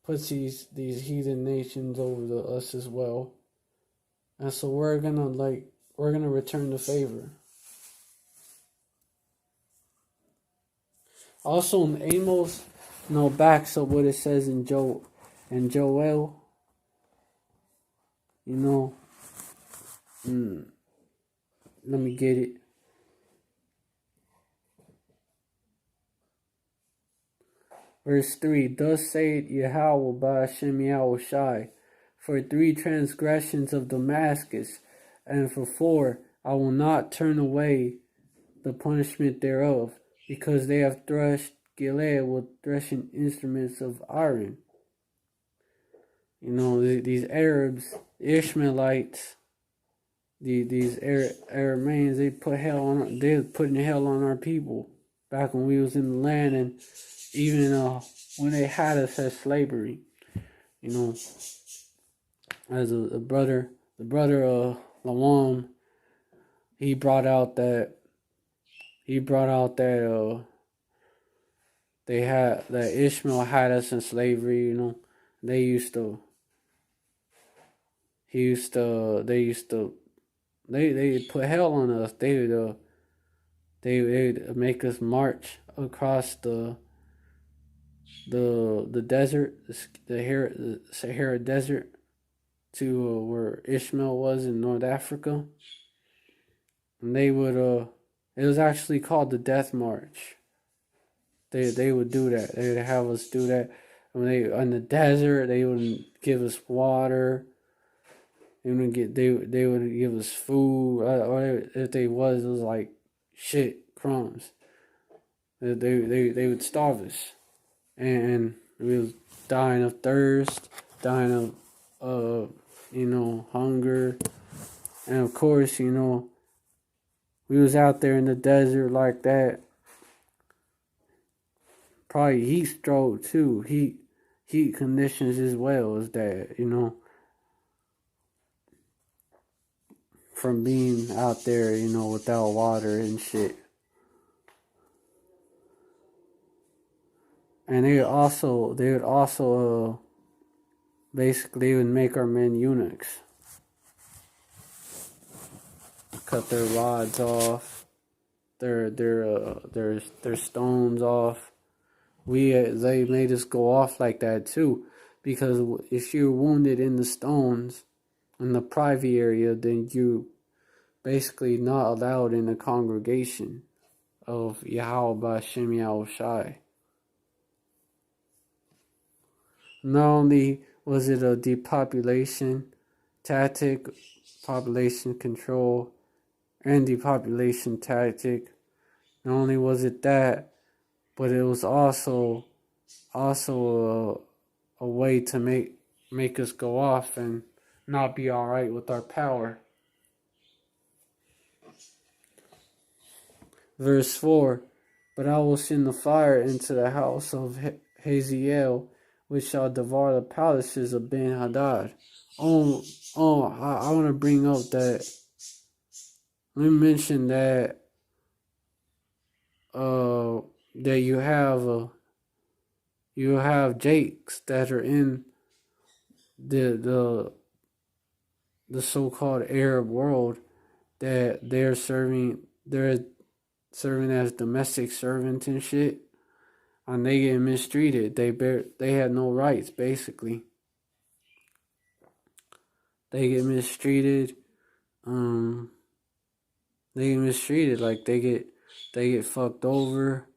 puts these heathen nations over us as well. And so we're gonna return the favor. Also in Amos, backs up what it says in Joel. Let me get it. Verse 3, Thus saith Yahweh by Hashem Yahushai, for 3 transgressions of Damascus, and for 4 I will not turn away the punishment thereof, because they have threshed Gilead with threshing instruments of iron. These Arabs, Ishmaelites, these Arameans, they was putting hell on our people back when we was in the land, and even when they had us as slavery, you know, as a brother, the brother Lawam, he brought out that they had that Ishmael had us in slavery, you know. They used to they put hell on us. They'd make us march across the desert, the Sahara Desert, to where Ishmael was in North Africa, and they would it was actually called the Death March. They would do that. They would have us do that. When they in the desert, they wouldn't give us water. They would give us food, or if they was, it was like shit, crumbs. They would starve us, and we was dying of thirst, dying of hunger, and of course, we was out there in the desert like that. Probably heat stroke too, heat conditions as well as that, from being out there, without water and shit. And they would also basically would make our men eunuchs, cut their rods off, their stones off. They made us go off like that too, because if you're wounded in the stones in the privy area, then you basically not allowed in the congregation of Yahweh Shem Yahushai. Not only was it a depopulation tactic, population control, and depopulation tactic, not only was it that, but it was also a way to make us go off and not be all right with our power. Verse 4, but I will send the fire into the house of Haziel, which shall devour the palaces of Ben-Hadad. I want to bring up that. Let me mention that that you have Jakes that are in the so-called Arab world, that they're serving as domestic servants and shit, and they get mistreated. They had no rights, basically. They get mistreated. Like they get fucked over,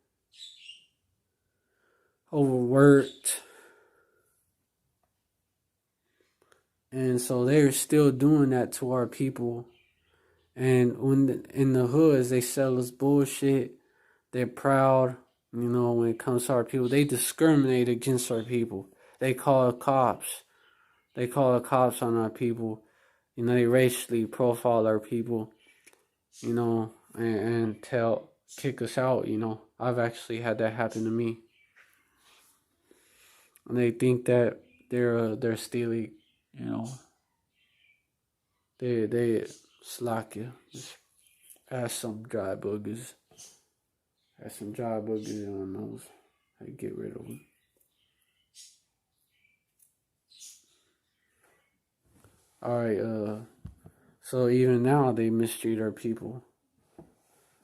overworked, and so they're still doing that to our people. And when in the hoods they sell us bullshit, they're proud. When it comes to our people, they discriminate against our people. They call the cops. They call the cops on our people. They racially profile our people. And kick us out. I've actually had that happen to me. And they think that they're stealing. They slack you. Just ask some dry boogers. Have some dry boogers on those. I get rid of them. Alright, so even now they mistreat our people.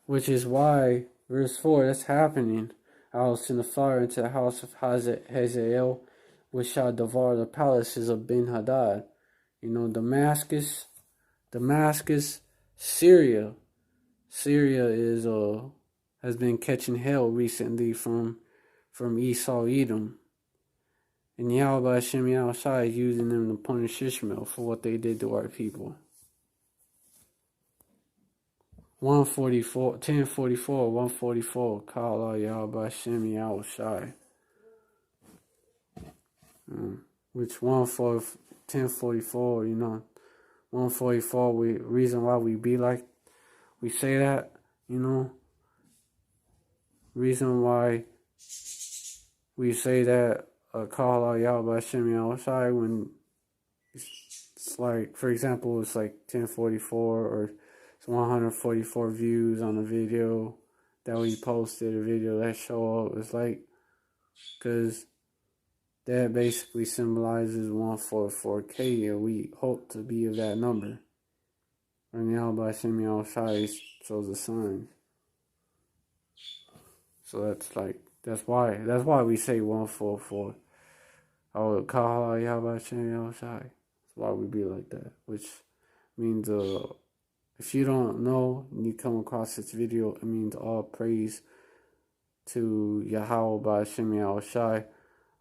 Which is why, verse 4, that's happening. I will send a fire into the house of Hazael, which shall devour the palaces of Ben-Hadad. Damascus, Syria. Syria has been catching hell recently from Esau, Edom. And Yahweh Hashem Yahushai is using them to punish Ishmael for what they did to our people. 144, Kala Yahweh Hashem Yahushai. Which 1044, 144. Reason why we be like we say that, reason why we say that call out Yahweh Shem Yahushai when it's like, for example, it's like 1044 or it's 144 views on a video that we posted, a video that show up. It's like, because that basically symbolizes 144K, and we hope to be of that number. And Yahweh Shem Yahushai shows a sign. So that's why we say 144. I would call Yahweh Shem Yahushai. That's why we be like that. Which means, if you don't know and you come across this video, it means all praise to Yahweh Shem Yahushai.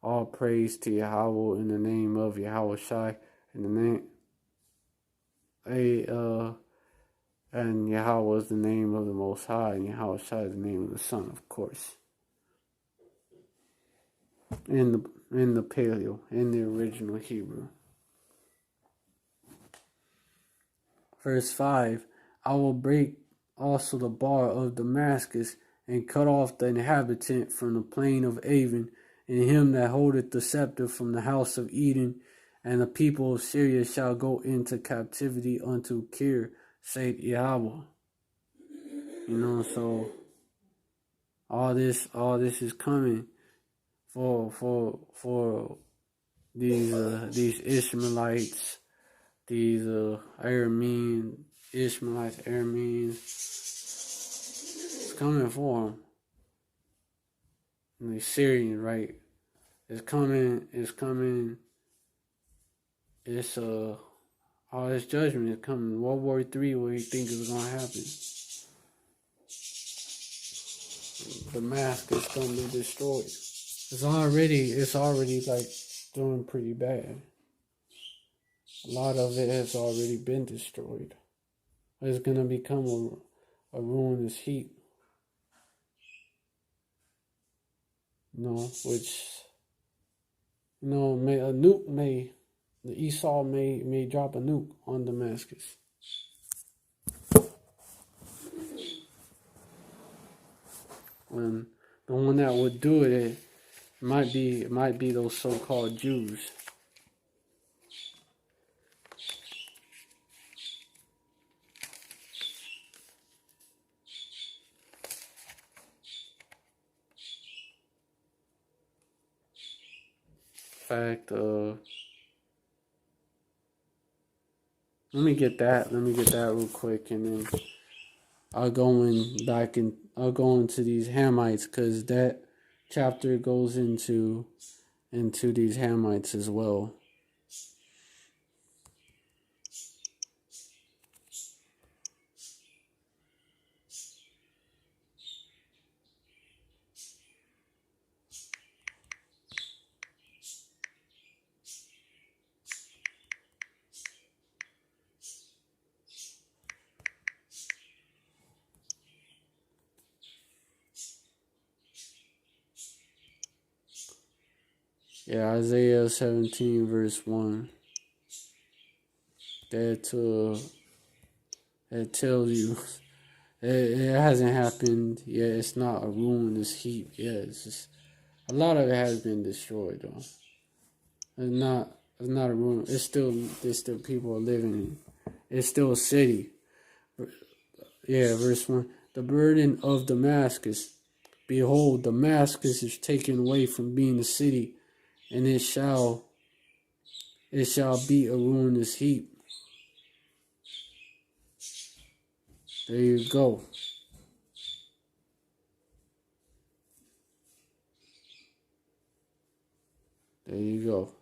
All praise to Yahweh in the name of Yahushai. In the name, and Yahweh is the name of the Most High, and Yahushai is the name of the Son, of course. In the Paleo, in the original Hebrew. Verse 5, I will break also the bar of Damascus, and cut off the inhabitant from the plain of Avon, and him that holdeth the scepter from the house of Eden, and the people of Syria shall go into captivity unto Kir, saith Yahweh. So all this is coming for these Ishmaelites, these Arameans, it's coming for them. And the Syrians, right? It's coming. It's all this judgment is coming. World War III, what you think is gonna happen? Damascus is gonna be destroyed. It's already like doing pretty bad. A lot of it has already been destroyed. It's gonna become a ruinous heap. Esau may drop a nuke on Damascus. When the one that would do it might be those so-called Jews. In fact, let me get that real quick, and then I'll go into these Hamites, because that chapter goes into these Hamites as well. Yeah, Isaiah 17 verse 1. That tells you it hasn't happened yet. It's not a ruinous heap. Yeah, it's just a lot of it has been destroyed though. It's not a ruin. There's still people are living in it. It's still a city. Yeah, verse 1. The burden of Damascus. Behold, Damascus is taken away from being a city, and it shall be a ruinous heap. There you go. There you go.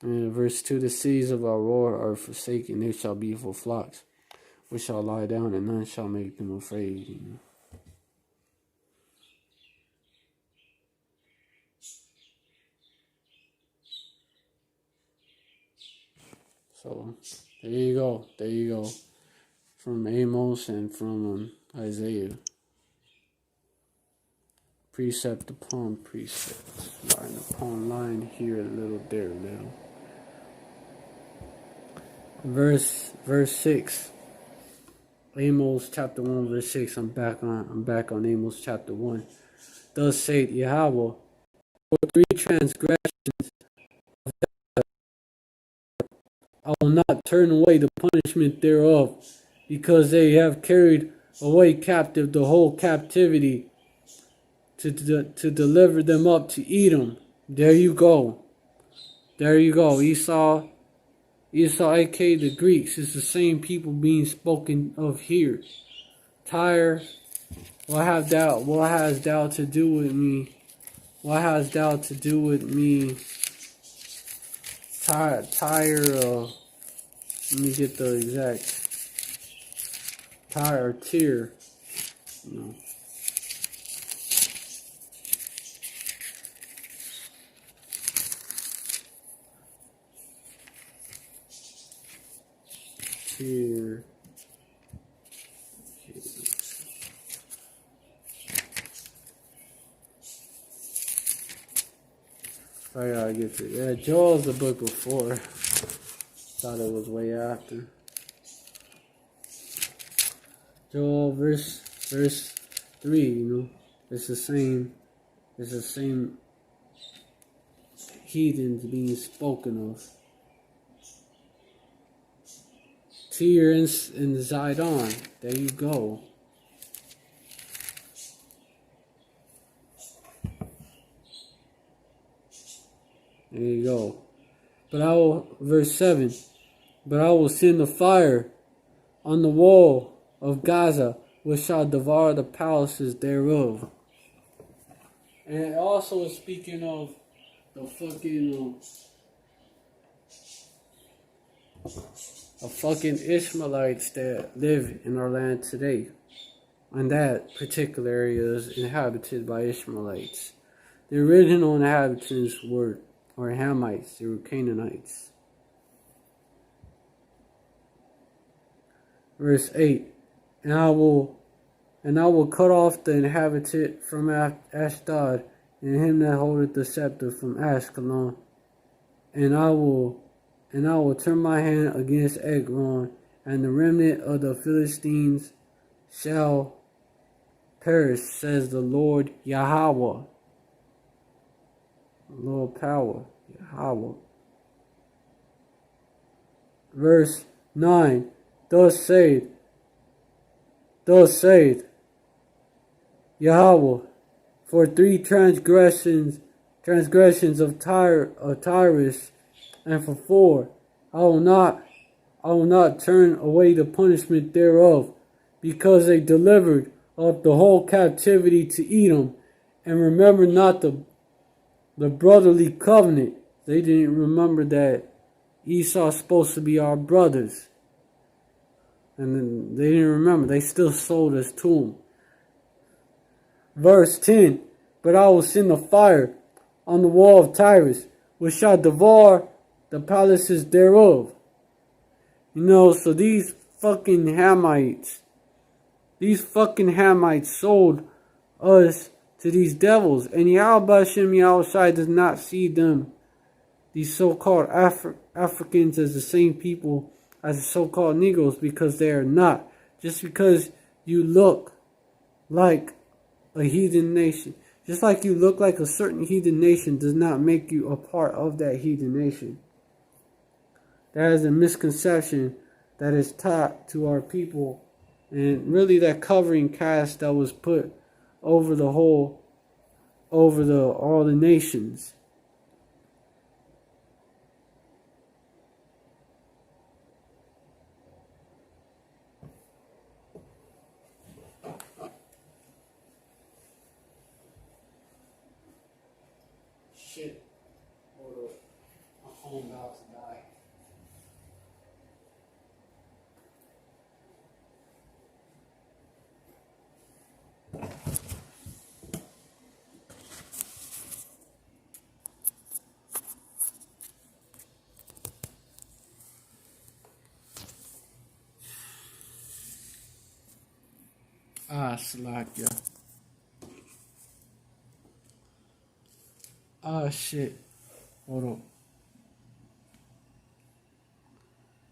And verse 2, the cities of Aurora are forsaken, they shall be for flocks, which shall lie down, and none shall make them afraid. You know? So there you go. There you go. From Amos and from Isaiah. Precept upon precept. Line upon line, here a little, there a little. Verse 6. Amos chapter 1, verse 6. I'm back on Amos chapter 1. Thus saith Yahweh, for 3 transgressions I will not turn away the punishment thereof, because they have carried away captive the whole captivity, to deliver them up to Edom. There you go. There you go. Esau, aka the Greeks, is the same people being spoken of here. Tyre, what has thou to do with me? What has thou to do with me? Tyre, let me get the exact Tyre or Tyre. No. Tyre. I gotta get to it. Yeah, Joel's the book before. Thought it was way after. Joel verse 3, you know. It's the same heathens being spoken of. Tyre and Zidon. There you go. There you go. Verse 7, but I will send a fire on the wall of Gaza, which shall devour the palaces thereof. And it also is speaking of the fucking Ishmaelites that live in our land today. And that particular area is inhabited by Ishmaelites. The original inhabitants were Hamites, they were Canaanites. Verse 8, and I will cut off the inhabitant from Ashdod, and him that holdeth the scepter from Ashkelon, and I will turn my hand against Ekron, and the remnant of the Philistines shall perish, says the Lord Yahweh. Lord power, Yahweh. Verse 9, thus saith Yahweh, for 3 transgressions of Tyrus, and for 4, I will not turn away the punishment thereof, because they delivered up the whole captivity to Edom, and remember not the brotherly covenant. They didn't remember that Esau's supposed to be our brothers. And then they didn't remember. They still sold us to him. Verse 10, but I will send a fire on the wall of Tyrus, which shall devour the palaces thereof. You know, so these fucking Hamites sold us to these devils. And Yahweh Yahushai does not see them, these so-called Africans, as the same people as the so-called Negroes, because they are not. Just because you look like a heathen nation, just like you look like a certain heathen nation, does not make you a part of that heathen nation. That is a misconception that is taught to our people, and really that covering cast that was put over all the nations. Shit. Hold up. My phone bounced. Slack, yeah. Shit. Hold on.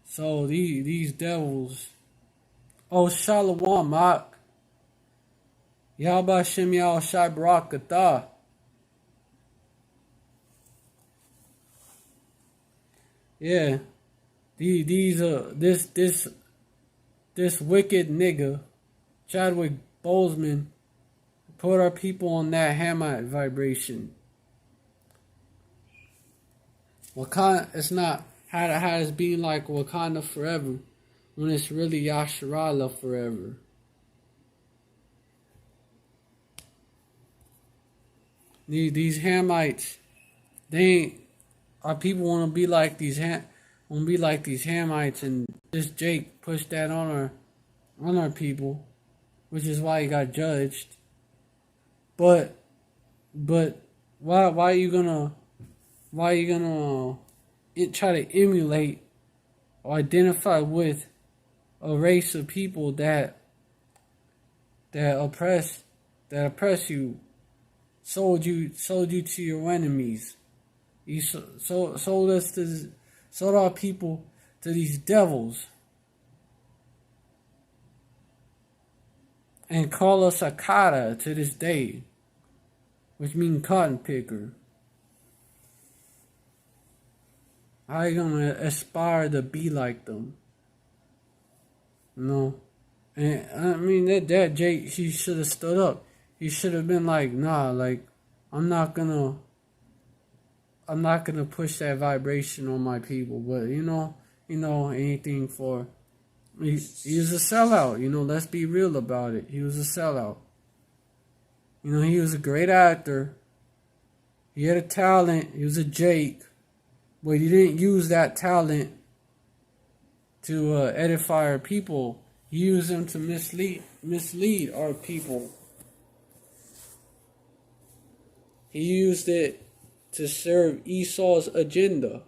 So these devils. Oh, Shalom, Mak. Yahba Shem Yahweh Shai Barakatah. Yeah. This wicked nigga, Chadwick Boseman, put our people on that Hamite vibration. Wakanda, it's not how it's being like Wakanda forever when it's really Yasharahla forever. These Hamites, they ain't. Our people want to be like these Hamites, and this Jake pushed that on our people, which is why he got judged. But why are you gonna try to emulate or identify with a race of people that oppress you, sold you to your enemies? You sold our people to these devils, and call us a kata to this day, which means cotton picker. How you gonna aspire to be like them? No, and I mean that Jake, he should have stood up. He should have been like, nah, like I'm not gonna push that vibration on my people. But anything for he was a sellout. Let's be real about it. He was a sellout. He was a great actor. He had a talent. He was a Jake, but he didn't use that talent to edify our people. He used them to mislead our people. He used it to serve Esau's agenda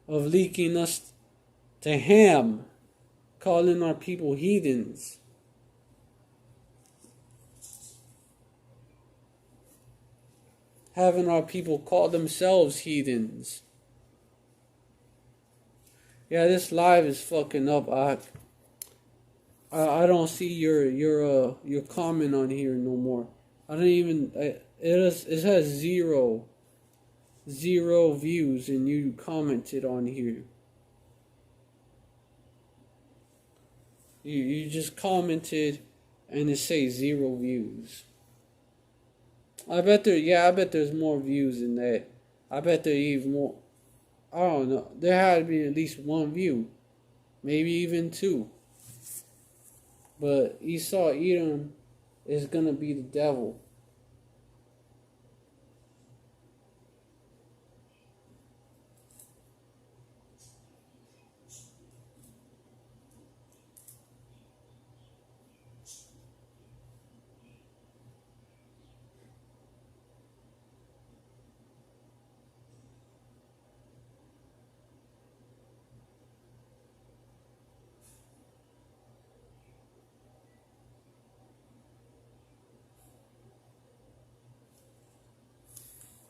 of leaking us to Ham, calling our people heathens. Having our people call themselves heathens. Yeah, this live is fucking up. I don't see your comment on here no more. I don't even. It has zero views, and you commented on here. You just commented, and it says 0 views. I bet there's more views than that. I bet there even more. I don't know. There had to be at least 1 view, maybe even 2. But Esau Edom is gonna be the devil.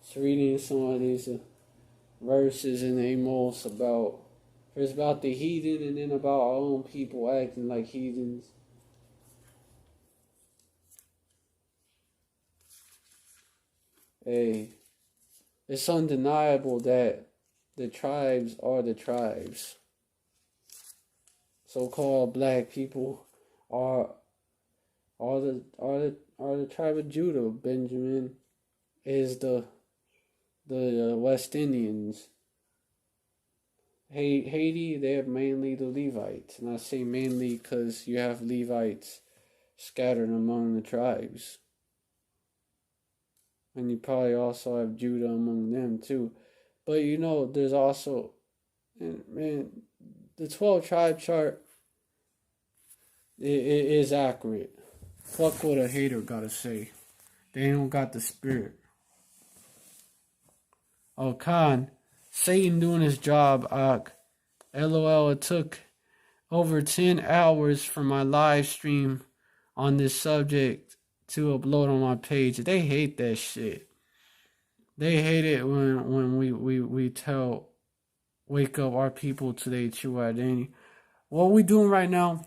Just reading some of these verses in Amos first about the heathen, and then about our own people acting like heathens. Hey, it's undeniable that the tribes are the tribes. So-called black people are the tribe of Judah. Benjamin is the West Indians. Haiti, they have mainly the Levites. And I say mainly because you have Levites scattered among the tribes. And you probably also have Judah among them too. But there's also, man, the 12 tribe chart is accurate. Fuck what a hater gotta say. They don't got the spirit. Oh, Khan, Satan doing his job, LOL, it took over 10 hours for my live stream on this subject to upload on my page. They hate that shit. They hate it when we wake up our people to their true identity. What we doing right now,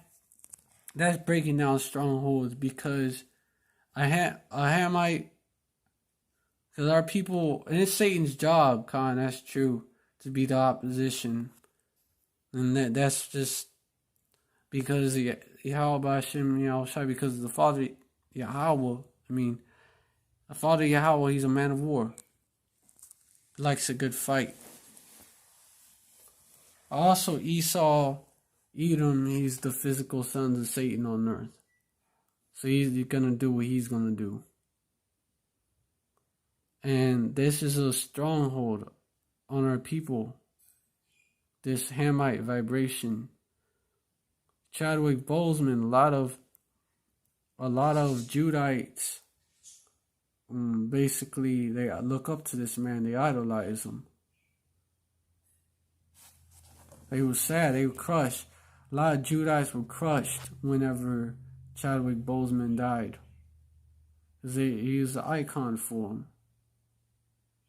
that's breaking down strongholds, because a Hamite, because our people, and it's Satan's job, that's true, to be the opposition. And that's just because Yahweh Hashem, because the Father Yahweh, the Father Yahweh, he's a man of war. He likes a good fight. Also, Esau, Edom, he's the physical sons of Satan on earth. So he's gonna do what he's gonna do. And this is a stronghold on our people. This Hamite vibration. Chadwick Boseman, a lot of Judites, basically they look up to this man, they idolize him. They were sad, they were crushed. A lot of Judites were crushed whenever Chadwick Boseman died. He was an icon for them.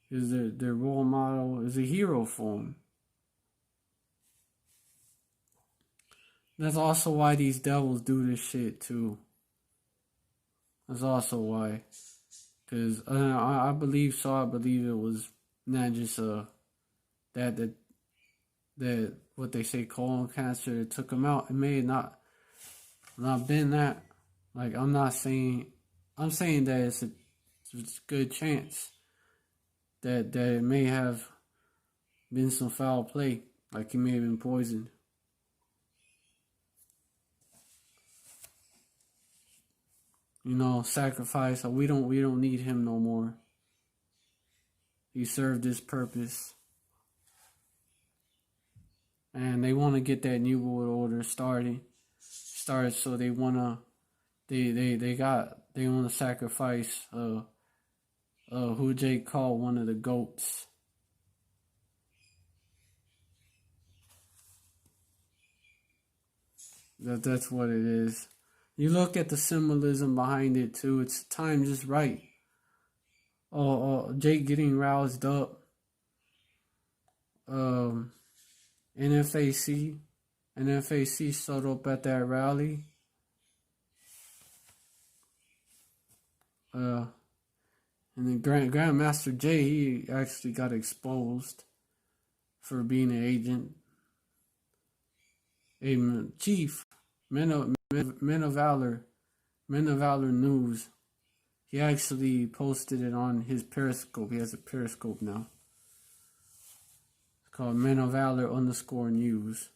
He was their role model, is a hero for them. That's also why these devils do this shit too. That's also why. Because I believe so. I believe it was not just that what they say, colon cancer, it took him out. It may not been that. Like, I'm saying that it's a good chance that it may have been some foul play. Like, he may have been poisoned. Sacrifice. So we don't need him no more. He served his purpose. And they want to get that New World Order started. So they wanna they wanna sacrifice who Jake called one of the goats. That's what it is. You look at the symbolism behind it too. It's time just right. Jake getting roused up. NFAC showed up at that rally. And then Grandmaster Jay, he actually got exposed for being an agent. A chief, Men of Valor News. He actually posted it on his Periscope. He has a Periscope now. It's called Men of Valor _news.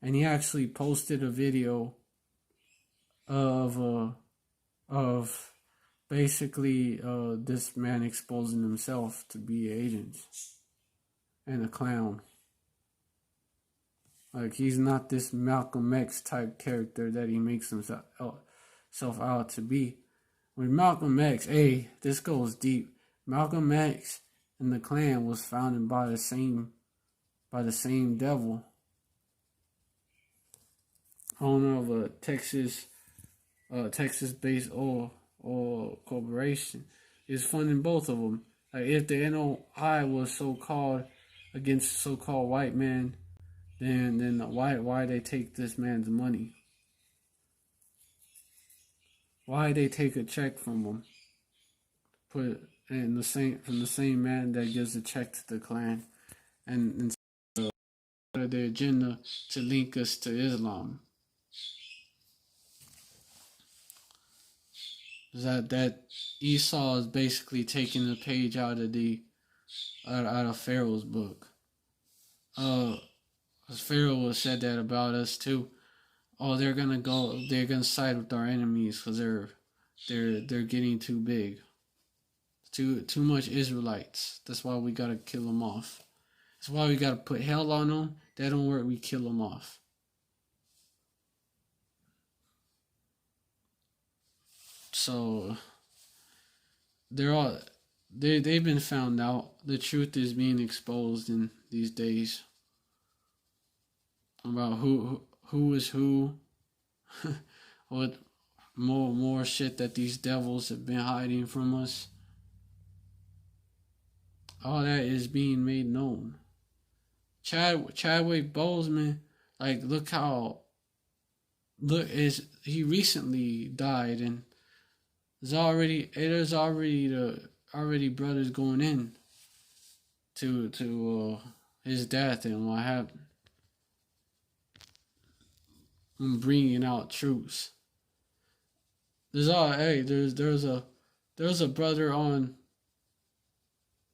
And he actually posted a video of basically this man exposing himself to be an agent and a clown. Like, he's not this Malcolm X type character that he makes himself out to be. With Malcolm X, this goes deep. Malcolm X and the Klan was founded by the same devil. Owner of a Texas-based oil corporation is funding both of them. Like, if the NOI was so-called against so-called white men, then why they take this man's money? Why they take a check from him? Put in from the same man that gives a check to the Klan, and their agenda to link us to Islam. That Esau is basically taking a page out of Pharaoh's book. Pharaoh said that about us too. They're gonna side with our enemies because they're getting too big. Too much Israelites. That's why we gotta kill them off. That's why we gotta put hell on them. That don't work. We kill them off. So they've been found out. The truth is being exposed in these days about who who is who, what more shit that these devils have been hiding from us. All that is being made known. Chadwick Boseman, like he recently died, and there's already brothers going in to his death and what happened. I'm bringing out truths. There's a brother on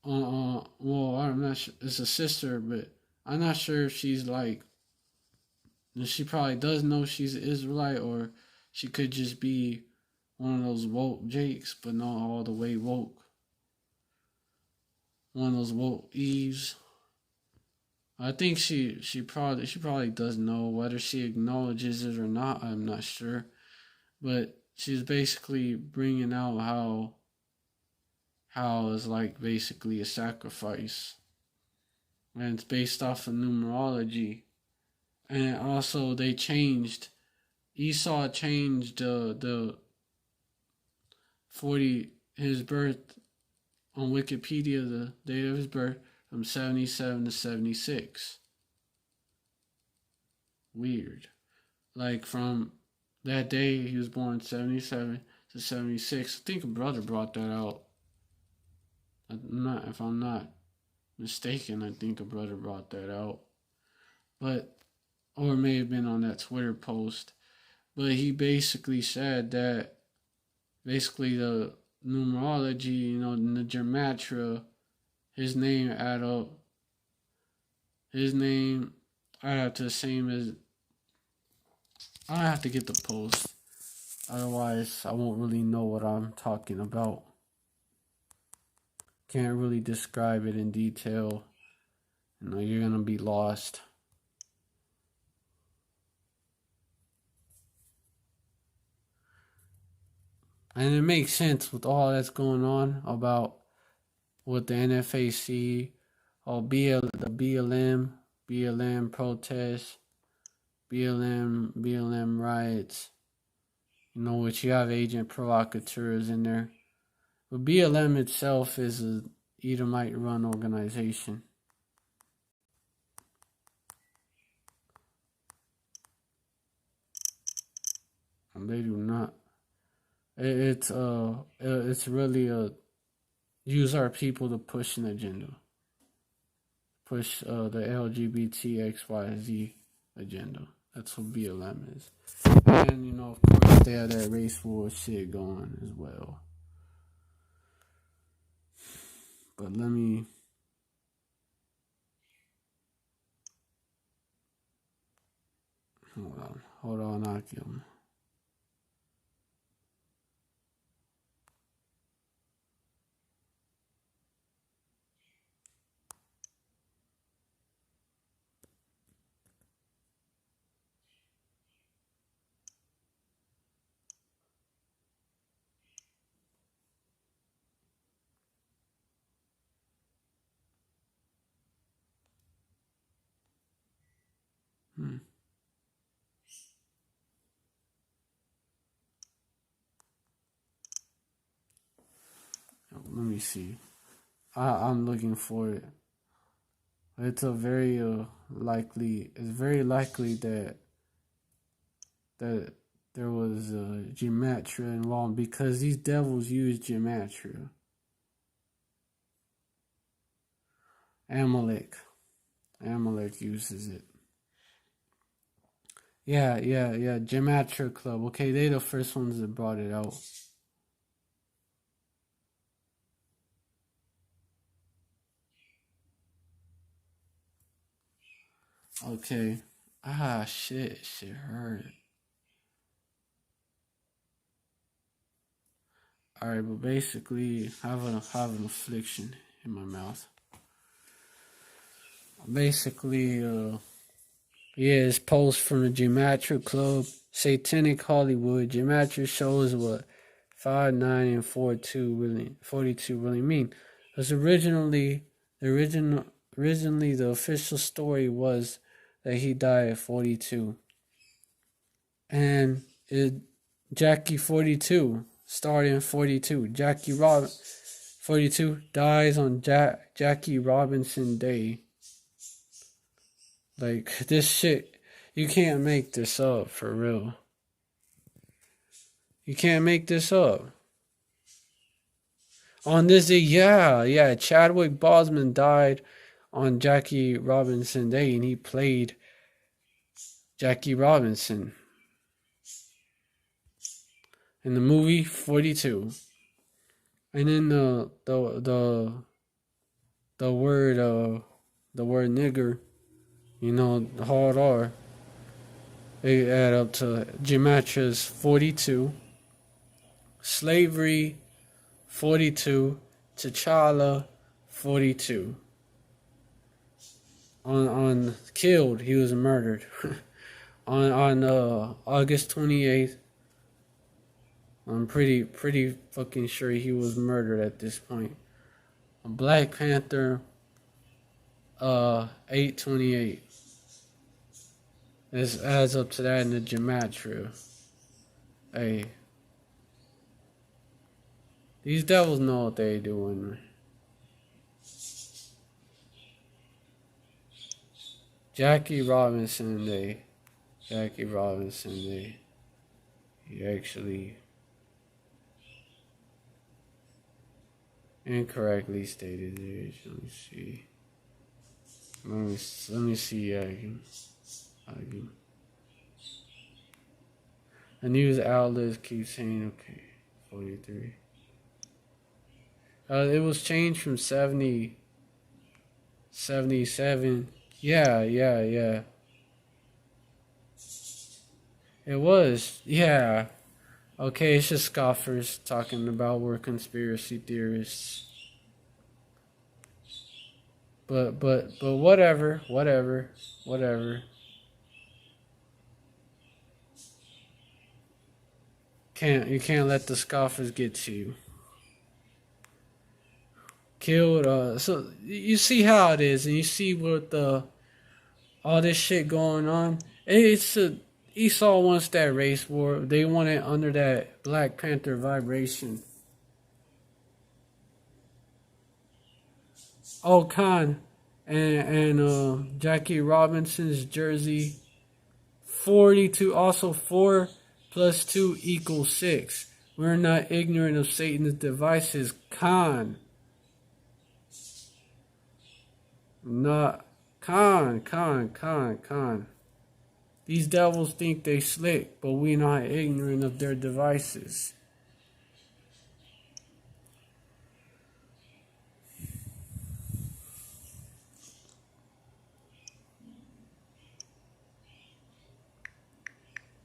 well, I'm not sure, it's a sister, but I'm not sure if she's like, she probably does know she's an Israelite, or she could just be one of those woke Jakes, but not all the way woke. One of those woke Eves. I think she probably does know. Whether she acknowledges it or not, I'm not sure. But she's basically bringing out how is like basically a sacrifice, and it's based off of numerology. And also they changed, Esau changed the 40, his birth on Wikipedia, the date of his birth, from 77 to 76. Weird. Like from that day he was born 77 to 76. I think a brother brought that out. If I'm not mistaken, I think a brother brought that out. But, or it may have been on that Twitter post. But he basically said that basically the numerology, in the gematria, his name add up to the same as, I have to get the post. Otherwise, I won't really know what I'm talking about. Can't really describe it in detail. You're gonna be lost. And it makes sense with all that's going on about with the NFAC, the BLM protests, BLM riots. Which you have agent provocateurs in there. But BLM itself is a Edomite-run organization. And they do not. It's really use our people to push an agenda. Push the LGBTXYZ agenda. That's what BLM is. And, of course, they have that race war shit going as well. But let me... Hold on, Akim. Let me see. I'm looking for it. It's very likely that there was gematria involved, because these devils use gematria. Amalek uses it. Yeah. Gematria Club. Okay, they the first ones that brought it out. Okay. Shit hurt. Alright, but basically, I have an affliction in my mouth. Basically, it's post from the Gematria Club, Satanic Hollywood. Gematria shows what 5, 9, and 42 really mean. Because originally the official story was that he died at 42. and Jackie 42 started in 42. Jackie 42 dies on Jackie Robinson Day. Like, this shit, you can't make this up, for real. You can't make this up. On this day, yeah, Chadwick Boseman died on Jackie Robinson Day, and he played Jackie Robinson in the movie 42. And then the word nigger, the hard R, they add up to Gematra's 42, slavery 42, T'Challa 42. On killed, he was murdered. on August 28th, I'm pretty fucking sure he was murdered at this point. Black Panther 8/28. This adds up to that in the Gematria. Hey, these devils know what they doing. Jackie Robinson Day. He actually incorrectly stated it. Let me see. The news outlets keep saying, okay, 43. It was changed from 70, 77. Yeah. It was, yeah. Okay, it's just scoffers talking about we're conspiracy theorists. But whatever. You can't let the scoffers get to you. Killed. So you see how it is, and you see what all this shit going on. It's Esau wants that race war. They want it under that Black Panther vibration. Oh, Khan and Jackie Robinson's jersey 42. Also 4 plus 2 equals 6. We're not ignorant of Satan's devices. Khan. Not Khan. These devils think they slick, but we're not ignorant of their devices.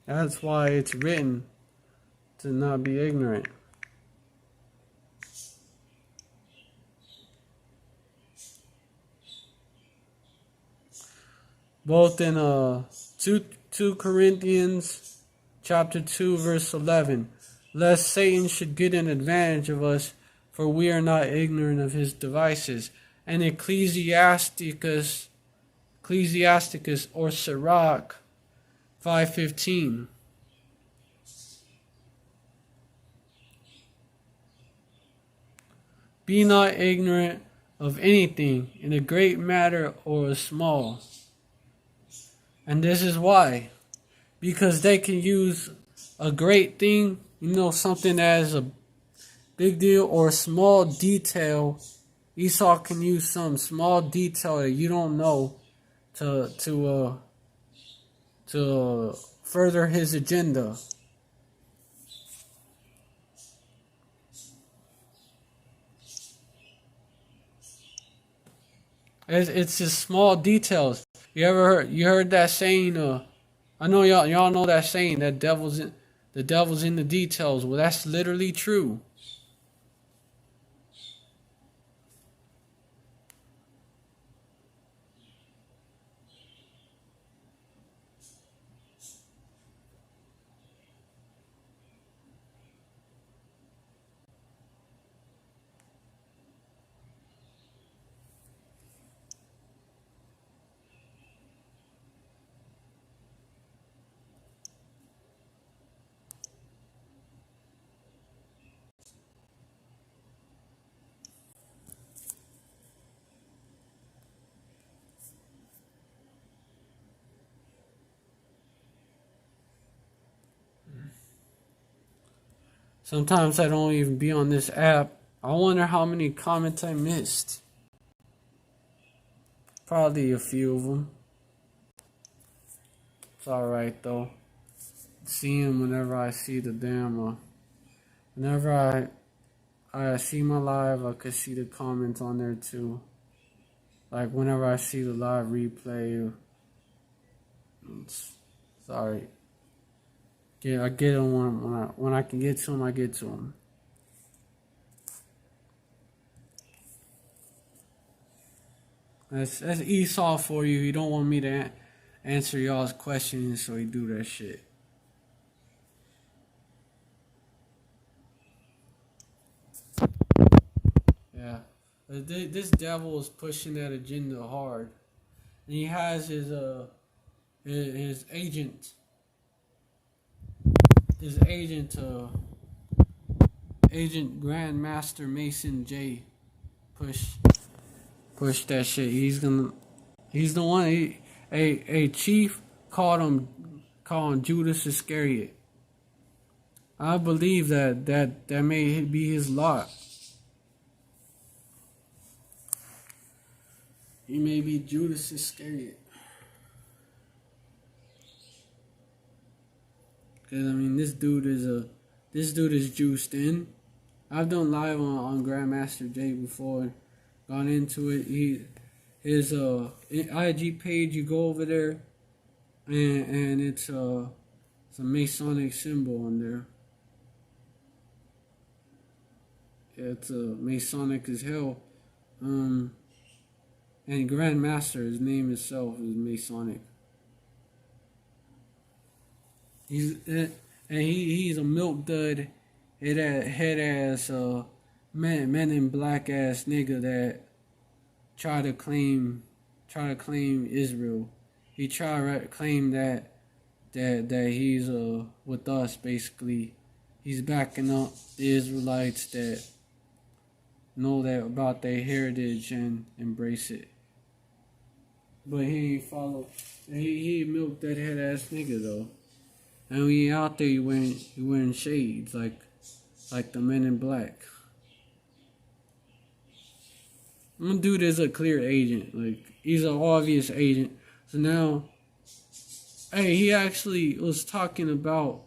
That's why it's written to not be ignorant. Both in 2 Corinthians chapter 2 verse 11, lest Satan should get an advantage of us, for we are not ignorant of his devices. And Ecclesiasticus or Sirach 5:15. Be not ignorant of anything, in a great matter or a small. And this is why. Because they can use a great thing, something that is a big deal, or a small detail. Esau can use some small detail that you don't know to further his agenda. It's just small details. You heard that saying? I know y'all know that saying, that the devil's in the details. Well, that's literally true. Sometimes I don't even be on this app. I wonder how many comments I missed. Probably a few of them. It's alright though. See them whenever I see the damn. Whenever I see my live, I could see the comments on there too. Like whenever I see the live replay. Sorry. Yeah, I get them when I can get to them. I get to them. That's Esau for you. You don't want me to answer y'all's questions, so he do that shit. Yeah, this devil is pushing that agenda hard, and he has his agent, agent Grandmaster Mason J. Push that shit. He's the one. A chief called him Judas Iscariot. I believe that may be his lot. He may be Judas Iscariot. Cause I mean, this dude is juiced in. I've done live on Grandmaster J before. Gone into it. His IG page. You go over there, and it's a Masonic symbol on there. It's Masonic as hell. And Grandmaster, his name itself is Masonic. He's a milk dud, head ass, men in black ass nigga that try to claim Israel. He try to claim that he's with us basically. He's backing up the Israelites that know that about their heritage and embrace it. But he ain't follow. He milked that head ass nigga though. And when he out there, you wearing shades like the men in black. One dude is a clear agent. Like he's an obvious agent. So now, hey, he actually was talking about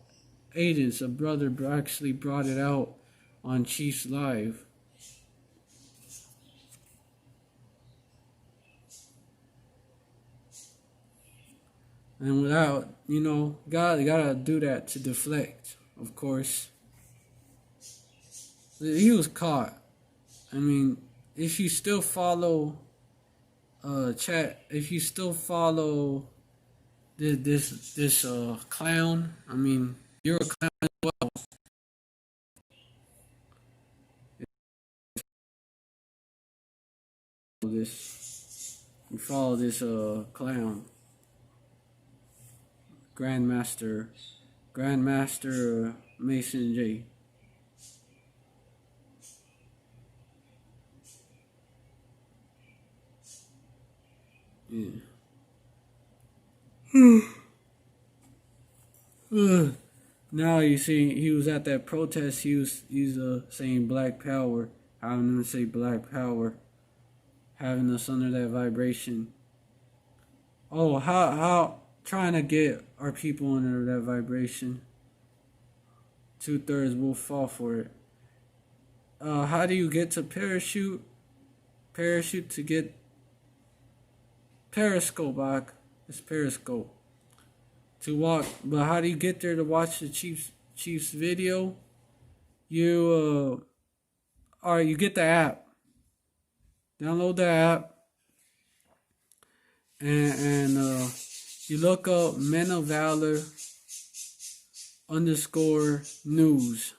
agents. A brother actually brought it out on Chief's Live. And without, gotta do that to deflect, of course. He was caught. I mean, if you still follow, if you still follow this clown, I mean, you're a clown as well. You follow this clown. Grandmaster Mason J. Yeah. Now you see, he was at that protest. He's saying Black Power, having them say Black Power, having us under that vibration. Oh, how trying to get our people under that vibration. 2/3 will fall for it. How do you get to parachute? Parachute to get Periscope. It's Periscope. To walk, but how do you get there to watch the Chiefs video? You you get the app. Download the app, and you look up Men of Valor _news.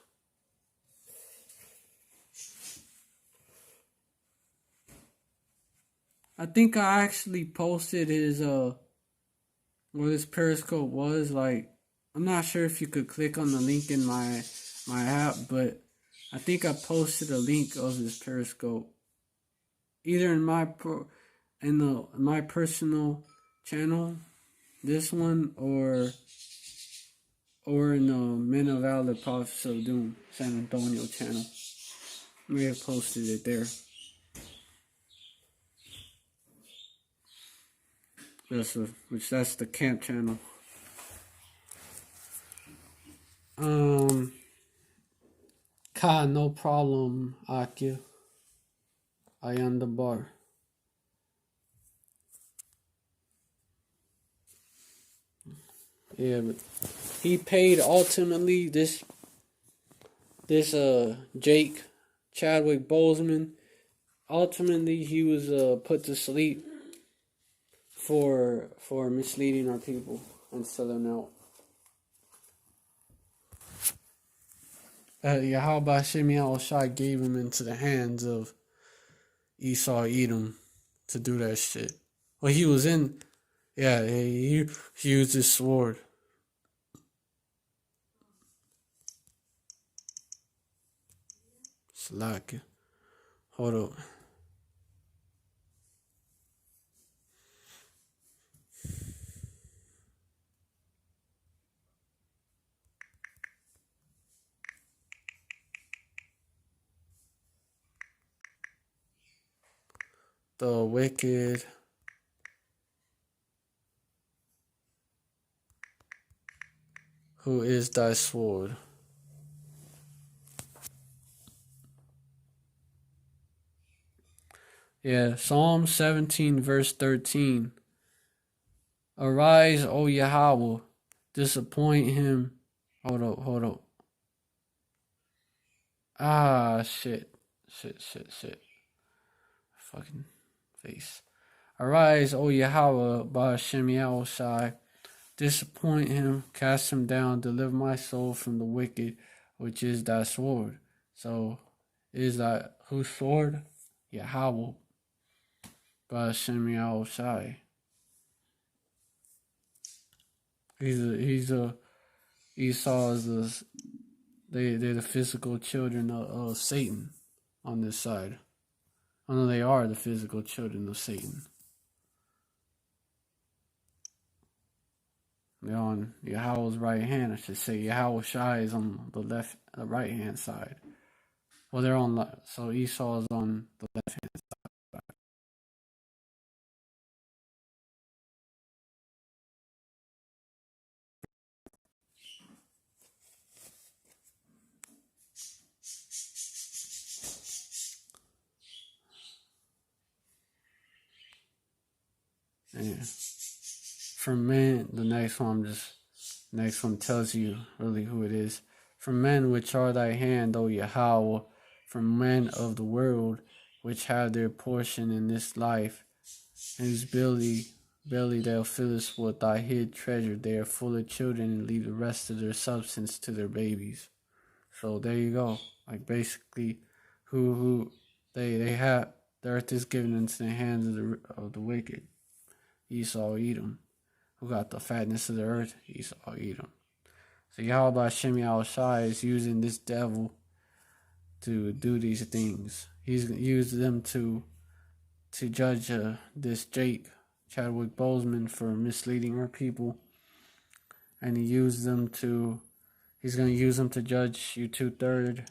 I think I actually posted his what his Periscope was like. I'm not sure if you could click on the link in my app, but I think I posted a link of his Periscope either in my my personal channel, this one, or or in the Men of Valor Prophets of Doom San Antonio channel. We have posted it there. That's the camp channel. No problem, Akio. I am the bar. Yeah, but he paid ultimately this Jake Chadwick Boseman. Ultimately, he was put to sleep for misleading our people and selling out. Yahweh Shai gave him into the hands of Esau Edom to do that shit. Well, he was in, he used his sword. Slack. Hold up. The wicked who is thy sword. Yeah, Psalm 17 verse 13. Arise, O Yahweh, disappoint him. Hold up. Shit. Fucking face. Arise, O Yahweh, by Hashem Yahushai. Disappoint him, cast him down, deliver my soul from the wicked, which is thy sword. So, is that whose sword? Yahweh, by Hashem Yahushai. Esau is they're the physical children of Satan on this side. I know they are the physical children of Satan. They're on Yahweh's right hand, I should say. Yahweh Shai is on the right hand side. Well, they're on, so Esau is on the left hand side. Yeah. From men, the next one tells you really who it is. From men which are thy hand, O Yahweh, from men of the world which have their portion in this life, whose belly thou fillest with thy hid treasure. They are full of children and leave the rest of their substance to their babies. So there you go. Like basically, who they have, the earth is given into the hands of the wicked. Esau Edom. Who got the fatness of the earth? Esau Edom. So Yahweh Hashem Yahushai is using this devil to do these things. He's used them to judge this Jake Chadwick Boseman for misleading our people, and he's going to use them to judge you two-third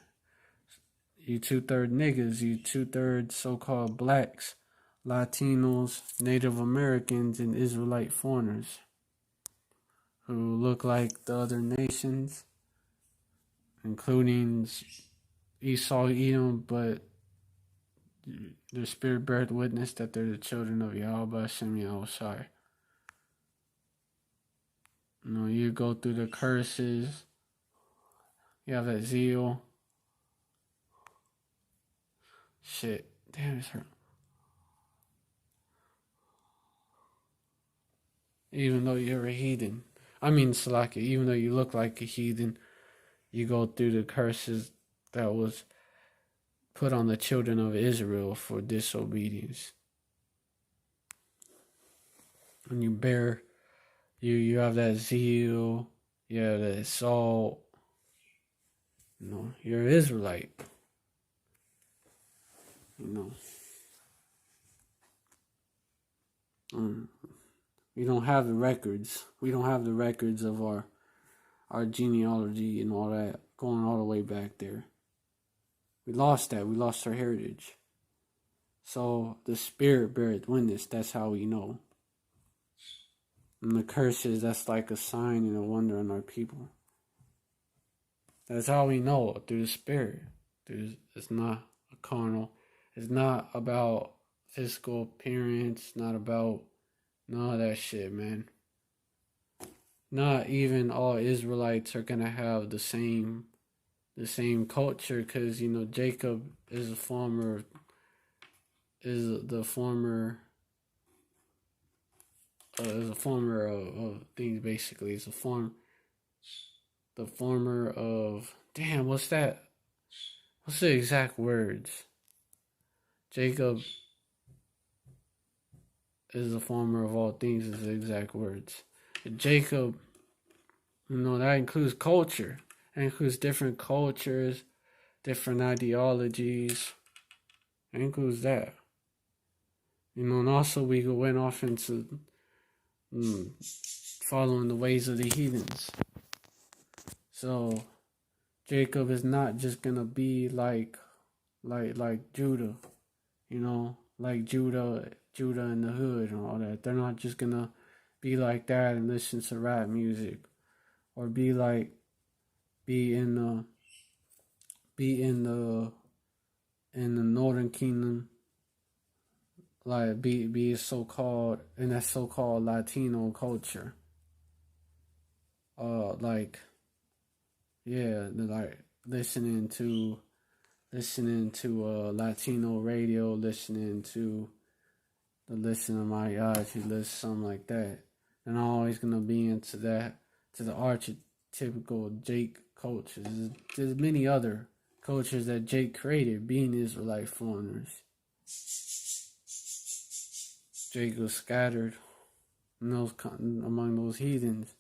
niggas, you two-third so-called blacks, Latinos, Native Americans, and Israelite foreigners who look like the other nations, including Esau, Edom, but their spirit beareth witness that they're the children of Yahweh Hashem Yahushai. You go through the curses. You have that zeal. Shit. Damn, it's hurt. Even though you're a heathen. I mean, Salaki, even though you look like a heathen, you go through the curses that was put on the children of Israel for disobedience. And you have that zeal, you have that salt. You're an Israelite. We don't have the records. We don't have the records of our our genealogy and all that, going all the way back there. We lost that. We lost our heritage. So the spirit beareth witness. That's how we know. And the curses, that's like a sign and a wonder on our people. That's how we know, through the spirit. It's not a carnal. It's not about physical appearance. Not about none of that shit, man. Not even all Israelites are gonna have the same culture, because Jacob is the former of things. Basically, it's the former of, damn, what's that? What's the exact words? Jacob is the former of all things is the exact words. Jacob, that includes culture. That includes different cultures, different ideologies. It includes that. And also we went off into following the ways of the heathens. So Jacob is not just gonna be like Judah, like Judah in the hood and all that. They're not just gonna be like that and listen to rap music, or be in the northern kingdom, like be so-called in that so-called Latino culture. Like listening to Latino radio, listening to the Listen to My God, you listen, something like that. And I'm always gonna be into that, to the archetypical Jake culture. There's many other cultures that Jake created, being Israelite foreigners. Jake was scattered among those heathens,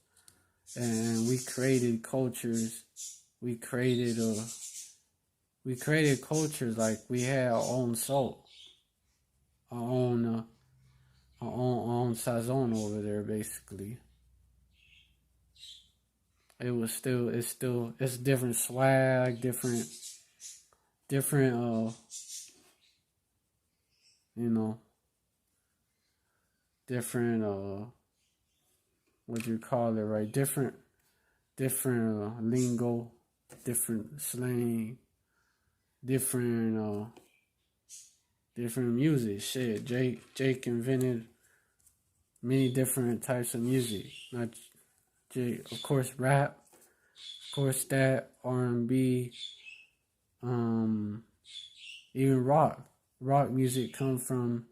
and we created cultures. We created cultures like we had our own soul, our own sazon over there. Basically, it's different swag, different different what you call it, right? Different lingo, different slang, different music. Shit, Jake invented many different types of music. Not Jake, of course, rap, of course, that R&B, even rock. Rock music come from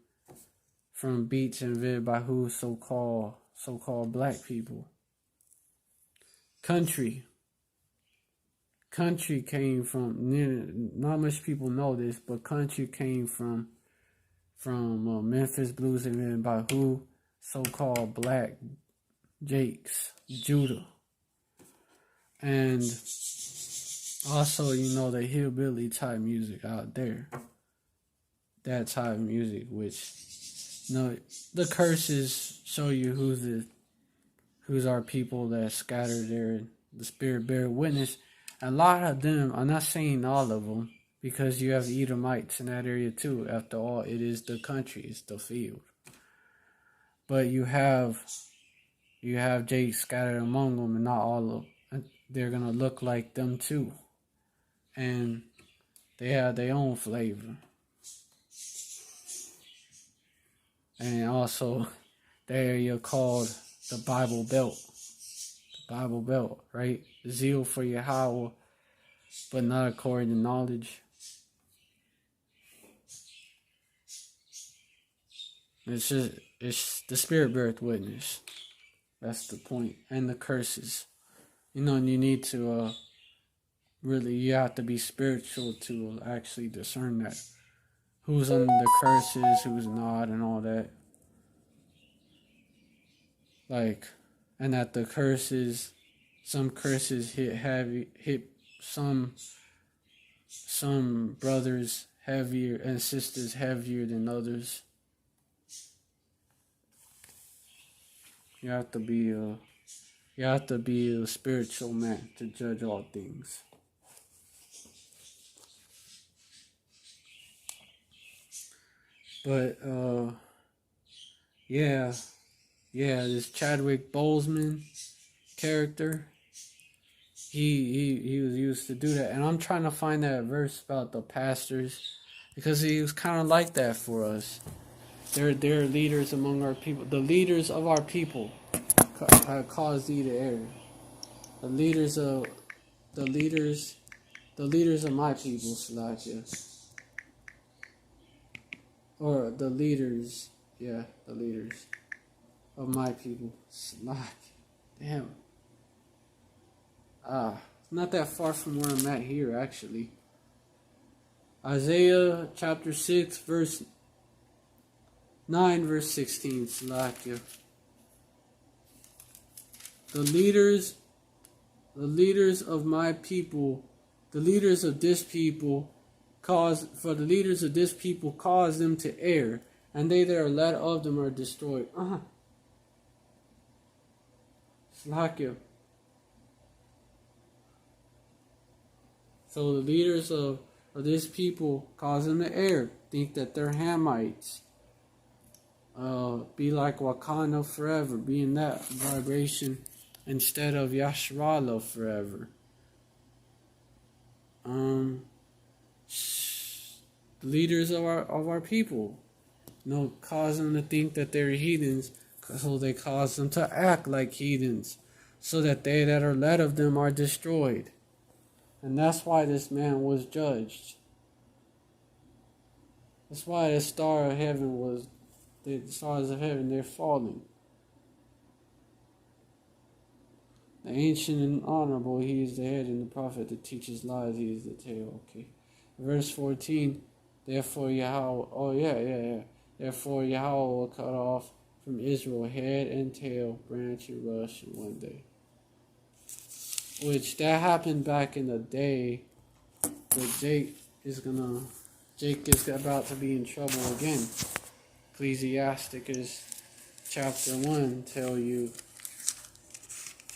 beats invented by who? So-called black people. Country came from, not much people know this, but country came from Memphis blues invented by who? So-called black Jakes, Judah. And also, the hillbilly type music out there. That type of music, which, the curses show you who's our people that scattered there. The spirit bear witness. A lot of them, I'm not saying all of them, because you have Edomites in that area too. After all, it is the country, it's the field. But you have Jake scattered among them, and not all of them. They're gonna look like them too, and they have their own flavor. And also, the area called the Bible Belt. The Bible Belt, right? Zeal for Yahweh, but not according to knowledge. It's the spirit beareth witness. That's the point. And the curses. And you need to you have to be spiritual to actually discern that. Who's under the curses, who's not, and all that. And that the curses, some curses hit some brothers heavier and sisters heavier than others. You have to be You have to be a spiritual man to judge all things. But yeah, this Chadwick Boseman character, he was used to do that, and I'm trying to find that verse about the pastors because he was kind of like that for us. They're leaders among our people. The leaders of our people caused thee to err. The leaders of my people, Salakia. Or the leaders of my people. Slack. Damn. Not that far from where I'm at here, actually. Isaiah chapter 6, verse 9, verse 16. Salakia. The leaders of my people, the leaders of this people, cause them to err, and they that are led of them are destroyed. Slakia. So the leaders of this people cause them to err, think that they're Hamites. Be like Wakanda forever, be in that vibration instead of Yasharahla forever. The leaders of our people, cause them to think that they're heathens, so they cause them to act like heathens, so that they that are led of them are destroyed. And that's why this man was judged. That's why the stars of heaven, they're falling. The ancient and honorable, he is the head, and the prophet that teaches lies, he is the tail. Okay. Verse 14, therefore Yahweh, therefore Yahweh will cut off from Israel head and tail, branch and rush in one day. Which that happened back in the day, but Jake is about to be in trouble again. Ecclesiasticus chapter 1 tell you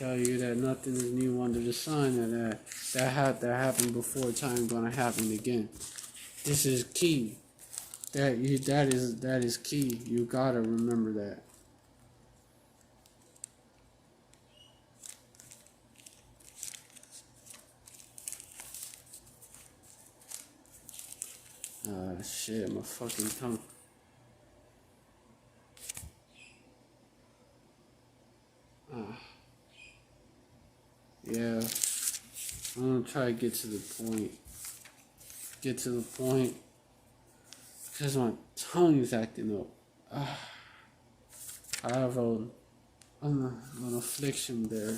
that nothing is new under the sun, and that happened before time gonna happen again. This is key. That is key. You gotta remember that. Shit, my fucking tongue. Yeah, I'm gonna try to get to the point. Because my tongue is acting up. I have an affliction there.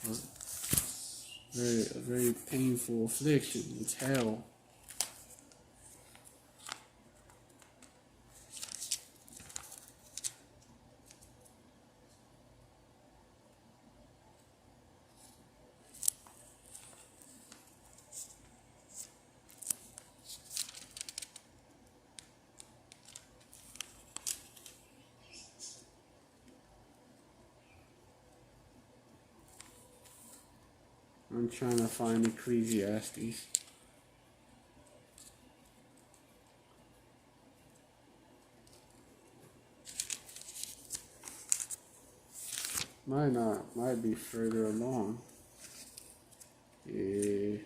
A very painful affliction. It's hell. I'm trying to find Ecclesiastes. Might be further along. Yeah.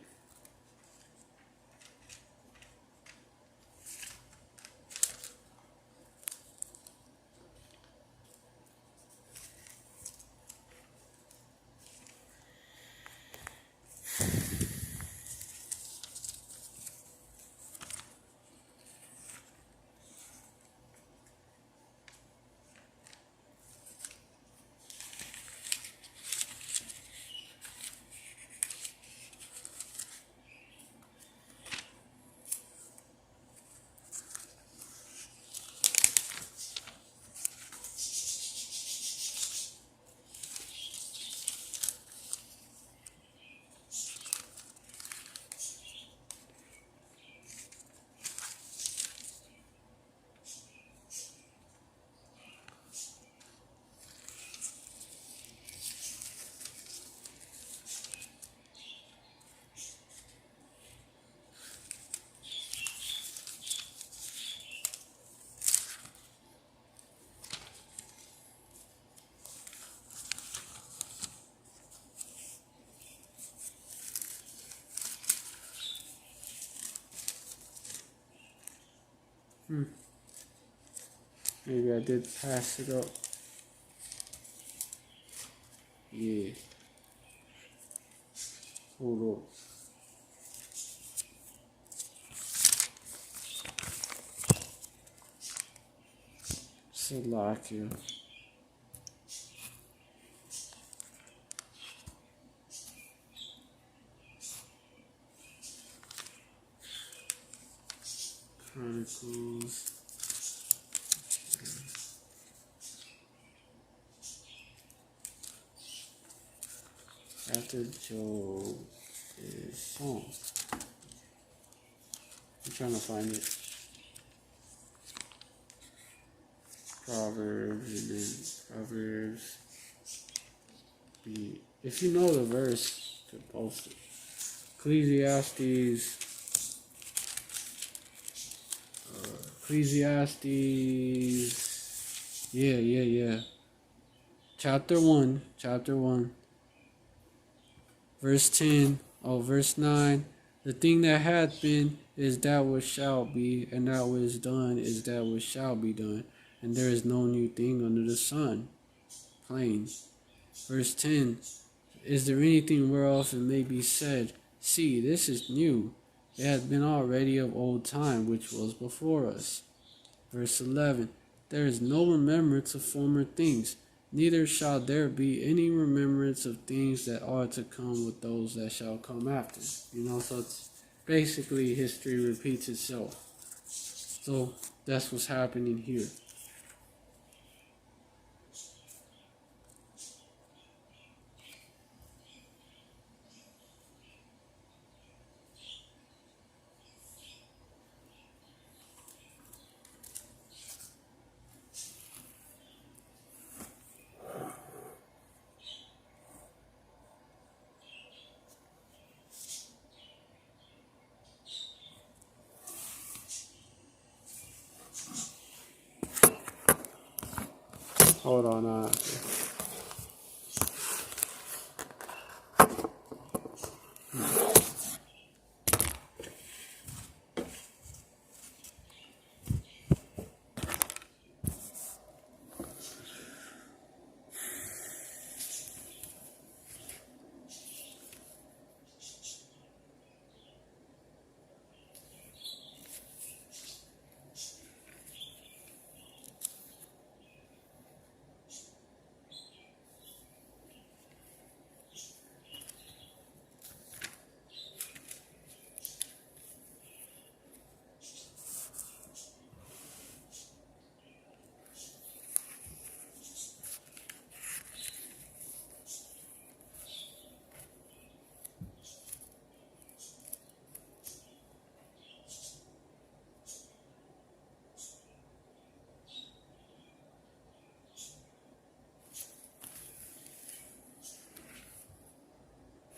Maybe I did pass it up. Yeah. Hold up. Salakia. Chronicles. After Job is song. I'm trying to find it. Proverbs and then Proverbs. If you know the verse, to post it. Ecclesiastes. Yeah. Chapter 1. Verse 10. Verse 9. The thing that hath been is that which shall be, and that which is done is that which shall be done. And there is no new thing under the sun. Plain. Verse 10. Is there anything whereof it may be said, see, this is new. It hath been already of old time, which was before us. Verse 11. There is no remembrance of former things, neither shall there be any remembrance of things that are to come with those that shall come after. So it's basically history repeats itself. So that's what's happening here. Hold on.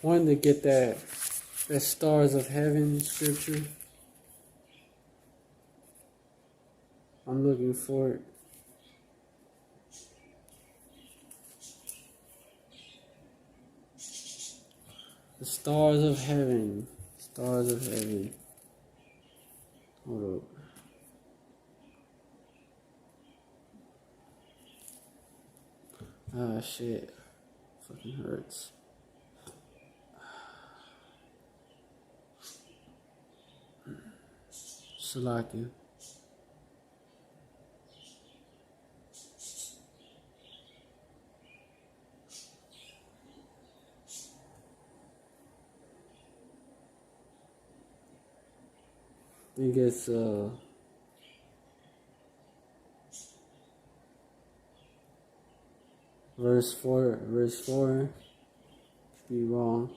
Wanted to get that stars of heaven scripture. I'm looking for it. The stars of heaven. Stars of heaven. Hold up. Ah, shit. Fucking hurts. Salakia. I think it's verse 4. Could be wrong.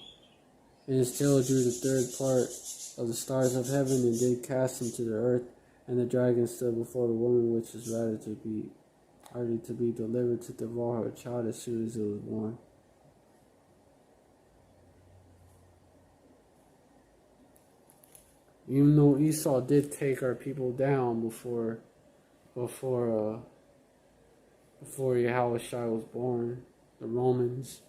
And it still drew the third part of the stars of heaven, and did cast them to the earth, and the dragon stood before the woman, which was ready to be delivered to devour her child as soon as it was born. Even though Esau did take our people down before Yahweh was born, the Romans.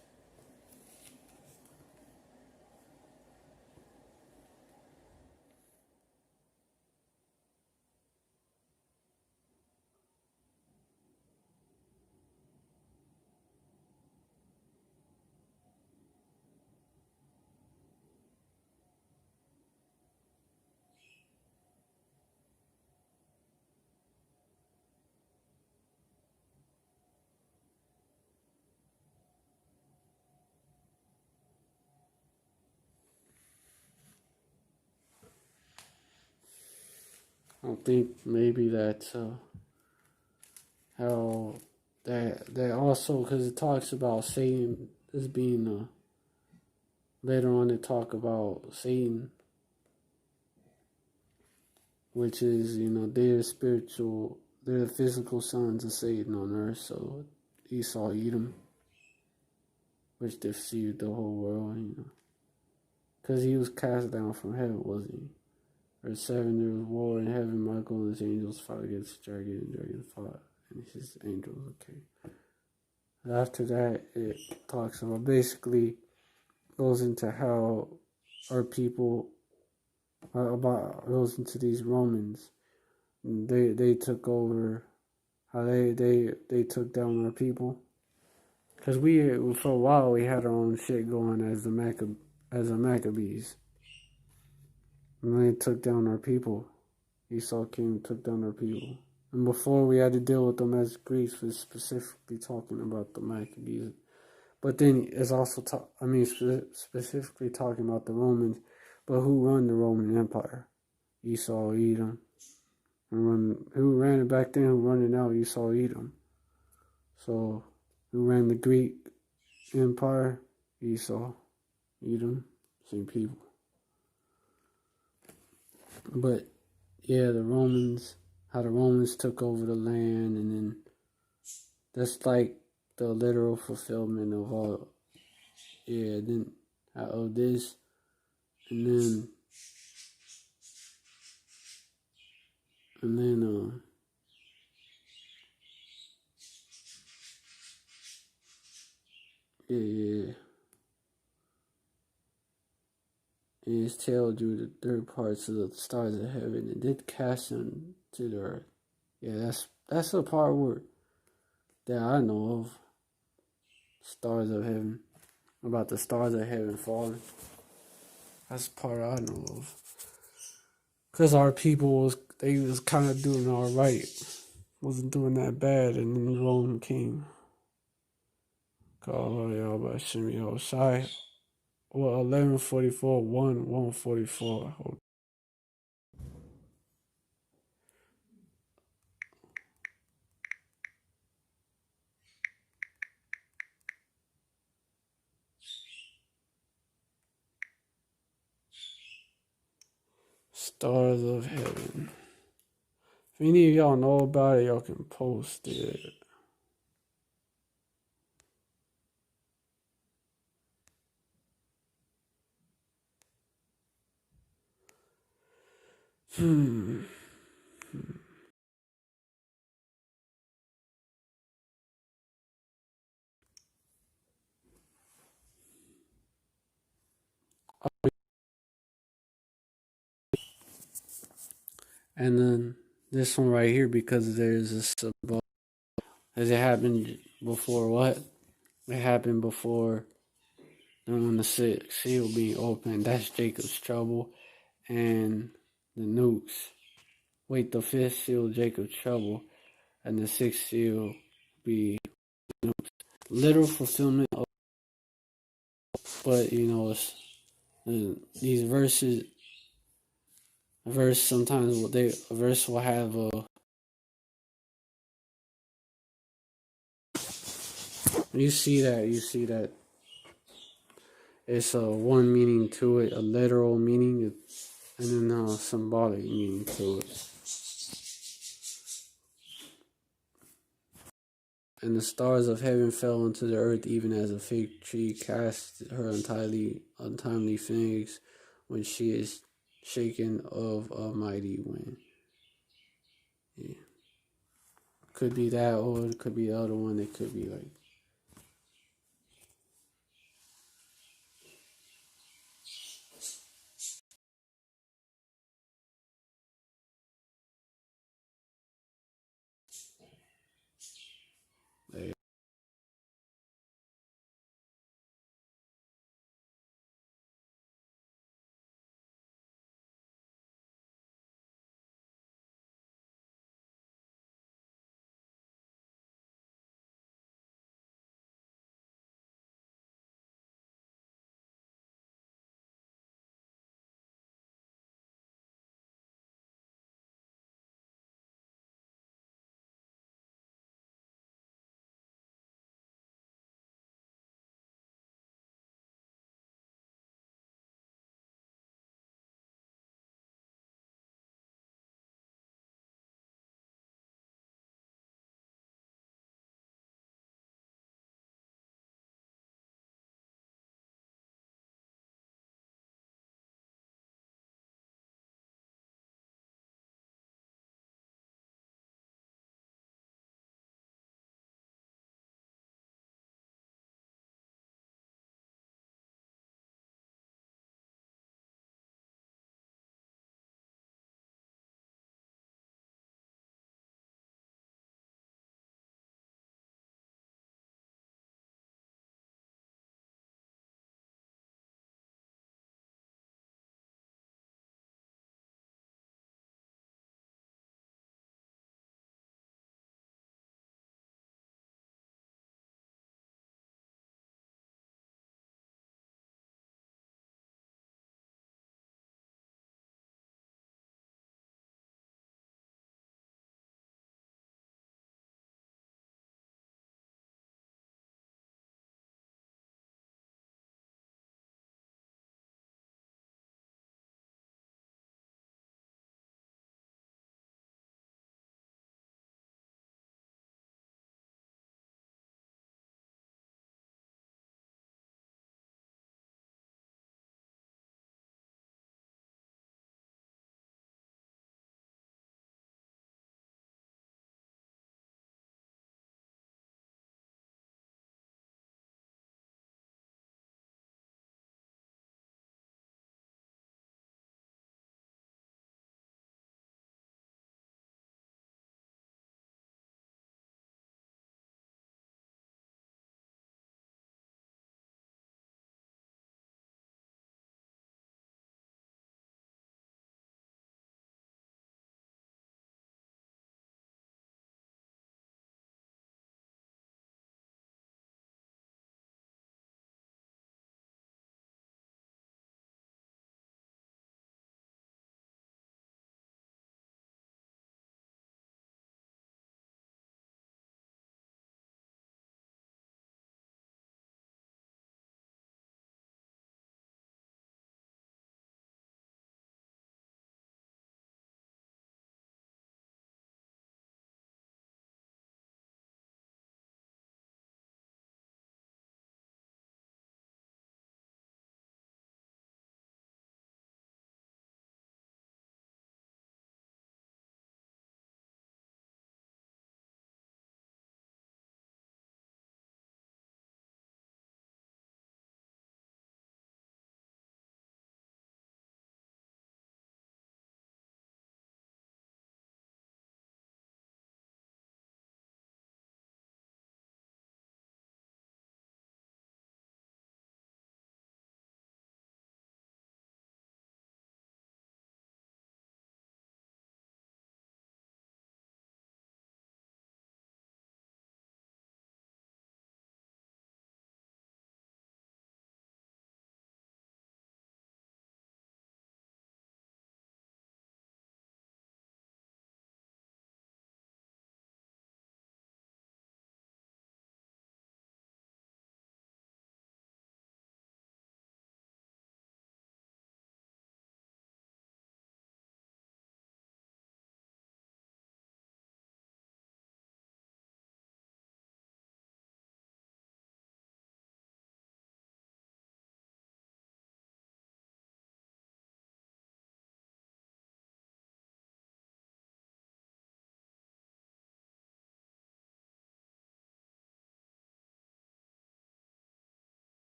I think maybe that's how that also, because it talks about Satan as being later on they talk about Satan, which is, they're the physical sons of Satan on earth. So Esau, Edom, which deceived the whole world, because he was cast down from heaven, wasn't he? Verse 7, there was war in heaven. Michael and his angels fought against the dragon, and the dragon fought, and his angels, okay. After that, it talks about, basically goes into how our people, goes into these Romans. They took over, how they took down our people. Because for a while, we had our own shit going as the Maccabees. And they took down our people. Esau came and took down our people. And before we had to deal with them as Greeks, was specifically talking about the Maccabees. But then it's also, specifically talking about the Romans. But who run the Roman Empire? Esau, Edom. And who ran it back then, who run it now? Esau, Edom. So, who ran the Greek Empire? Esau, Edom, same people. But yeah, how the Romans took over the land, and then that's like the literal fulfillment of all. Yeah, then of this, and then yeah. And his tail drew the third parts of the stars of heaven and did cast them to the earth. Yeah, that's a part where that I know of. Stars of heaven. About the stars of heaven falling. That's the part I know of. Because our people they was kind of doing all right. Wasn't doing that bad, and then Rome came. Call Yasharahla. Well, 1144, 144. Stars of heaven. If any of y'all know about it, y'all can post it. And then this one right here, because there's a symbol. Has it happened before what? It happened before when the sixth seal being opened. That's Jacob's trouble. And the nukes. Wait, the fifth seal, Jacob's trouble. And the sixth seal be nukes. Literal fulfillment of, but it's these verses. A verse will have a. You see that it's a one meaning to it, a literal meaning, and then a symbolic meaning to it. And the stars of heaven fell into the earth, even as a fig tree casts her untimely figs when she is shaken of a mighty wind. Yeah. Could be that, or it could be the other one. It could be like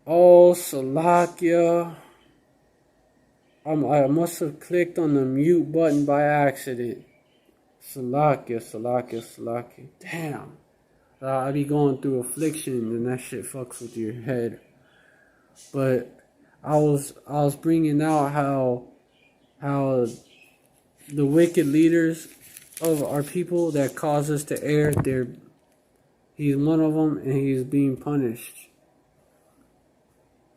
Oh, Salakia. I must have clicked on the mute button by accident. Salakia, Salakia, Salakia. Damn. I be going through affliction and that shit fucks with your head. But I was bringing out how the wicked leaders of our people that cause us to err, he's one of them, and he's being punished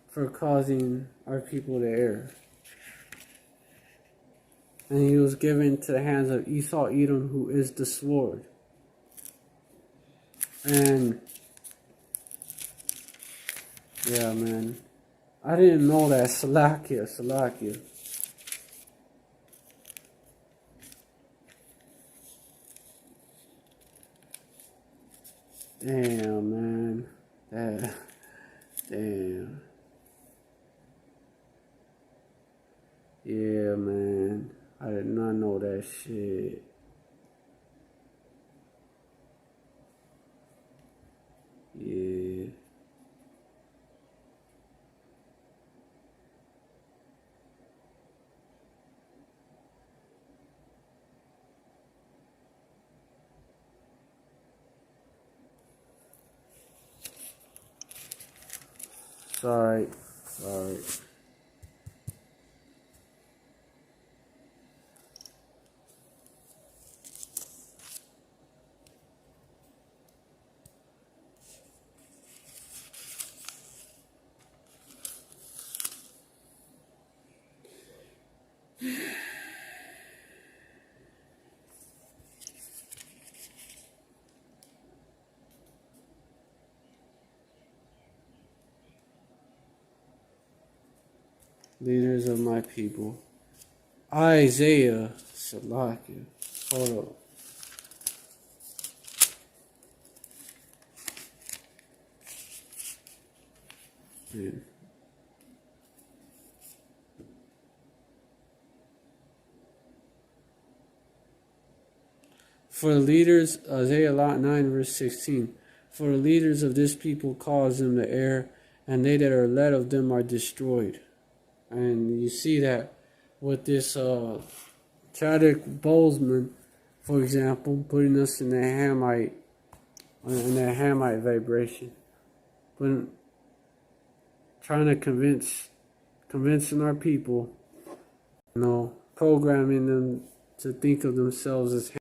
for causing our people to err. And he was given to the hands of Esau Edom, who is the sword. And yeah, man, I didn't know that. Salakia, Salakia. Damn, man. Damn. Yeah, man. I did not know that shit. Yeah. Sorry. Leaders of my people. Isaiah. Salakia. Hold up. Man. For the leaders, Isaiah 9 verse 16. For the leaders of this people cause them to err, and they that are led of them are destroyed. And you see that with this Chadwick Boseman, for example, putting us in that Hamite vibration, but trying to convincing our people, programming them to think of themselves as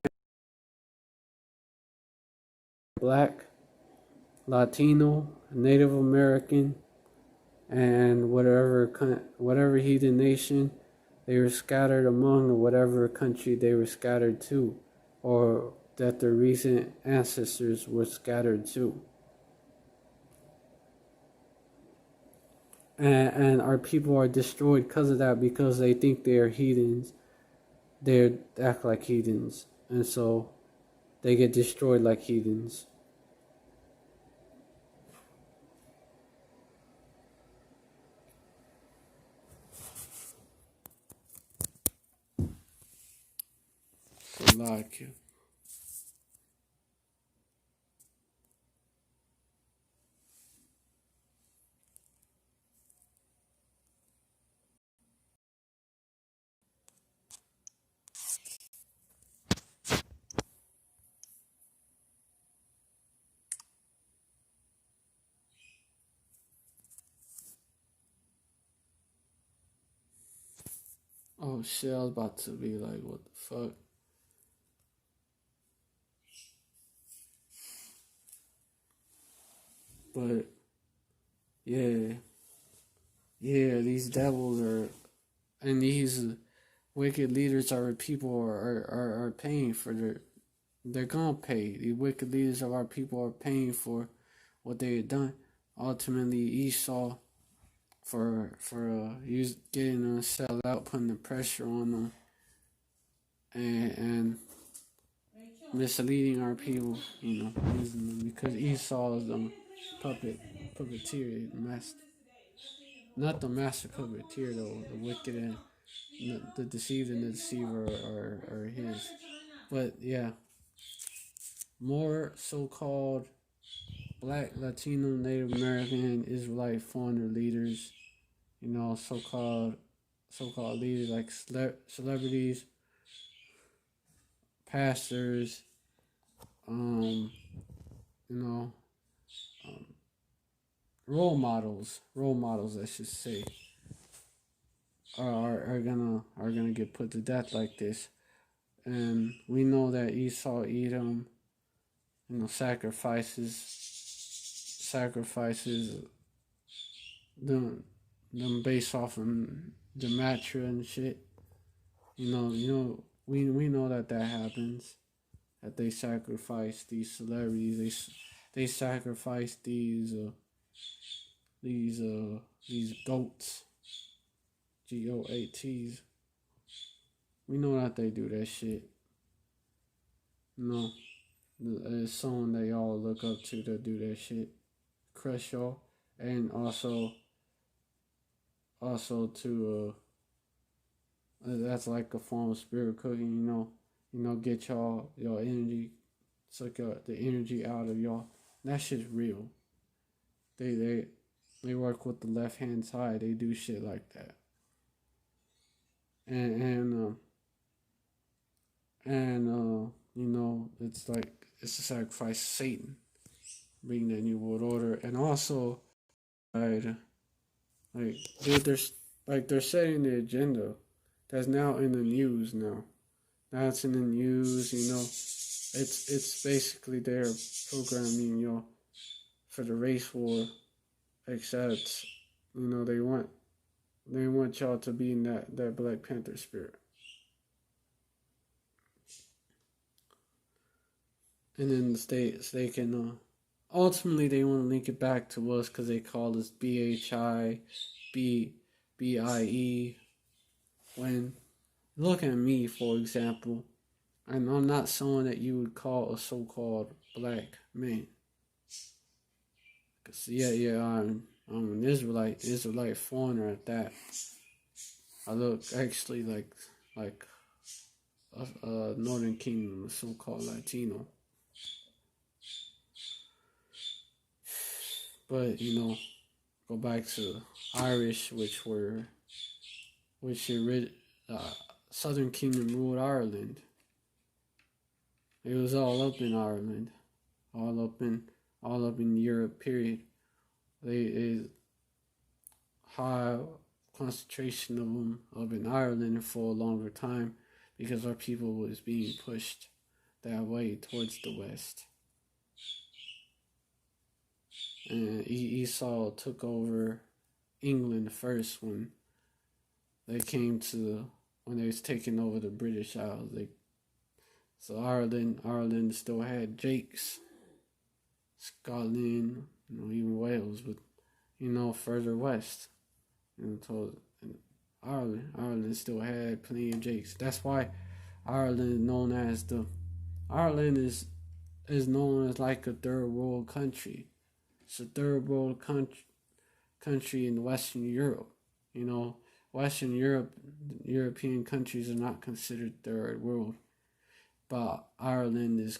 Black, Latino, Native American, and whatever heathen nation they were scattered among, or whatever country they were scattered to, or that their recent ancestors were scattered to. And our people are destroyed because of that, because they think they are heathens. They act like heathens, and so they get destroyed like heathens. Like, oh shit, I was about to be like, what the fuck? But yeah, these devils and these wicked leaders our people are paying for they're gonna pay. The wicked leaders of our people are paying for what they had done. Ultimately, Esau for getting them to sell out, putting the pressure on them, and misleading our people, using them, because Esau is the puppeteer, master, not the master puppeteer though. The wicked and the deceived and the deceiver are his. But yeah, more so-called Black, Latino, Native American, Israelite foreigner leaders, so-called leaders like celebrities, pastors, um, you know, role models, I should say, are gonna get put to death like this. And we know that Esau, Edom, sacrifices them based off of Gematria and shit. We know that happens. That they sacrifice these celebrities. They sacrifice these goats, GOATs. We know that they do that shit. There's someone they all look up to do that shit. Crush y'all, and also to that's like a form of spirit cooking. Get your energy, suck the energy out of y'all. That shit's real. They work with the left hand side. They do shit like that. And it's like it's a sacrifice to Satan, bring that new world order, and also, right, they're setting the agenda that's now in the news now. Now it's in the news, It's basically their programming, for the race war, except, they want y'all to be in that Black Panther spirit. And then the states, they can, ultimately they want to link it back to us because they call us BHI, BIE. When, look at me, for example, and I'm not someone that you would call a so-called black man. Cause I'm an Israelite foreigner at that. I look actually like a Northern Kingdom, a so-called Latino. But go back to Irish, Southern Kingdom ruled Ireland. It was all up in Ireland, all up in Europe. Period. They high concentration of them up in Ireland for a longer time because our people was being pushed that way towards the west. And Esau took over England first when they was taking over the British Isles. So Ireland still had Jakes, Scotland, even Wales, but further west. Ireland still had plenty of Jakes. That's why Ireland is known as Ireland is known as like a third world country. It's a third world country in Western Europe. Western Europe, European countries are not considered third world, but Ireland is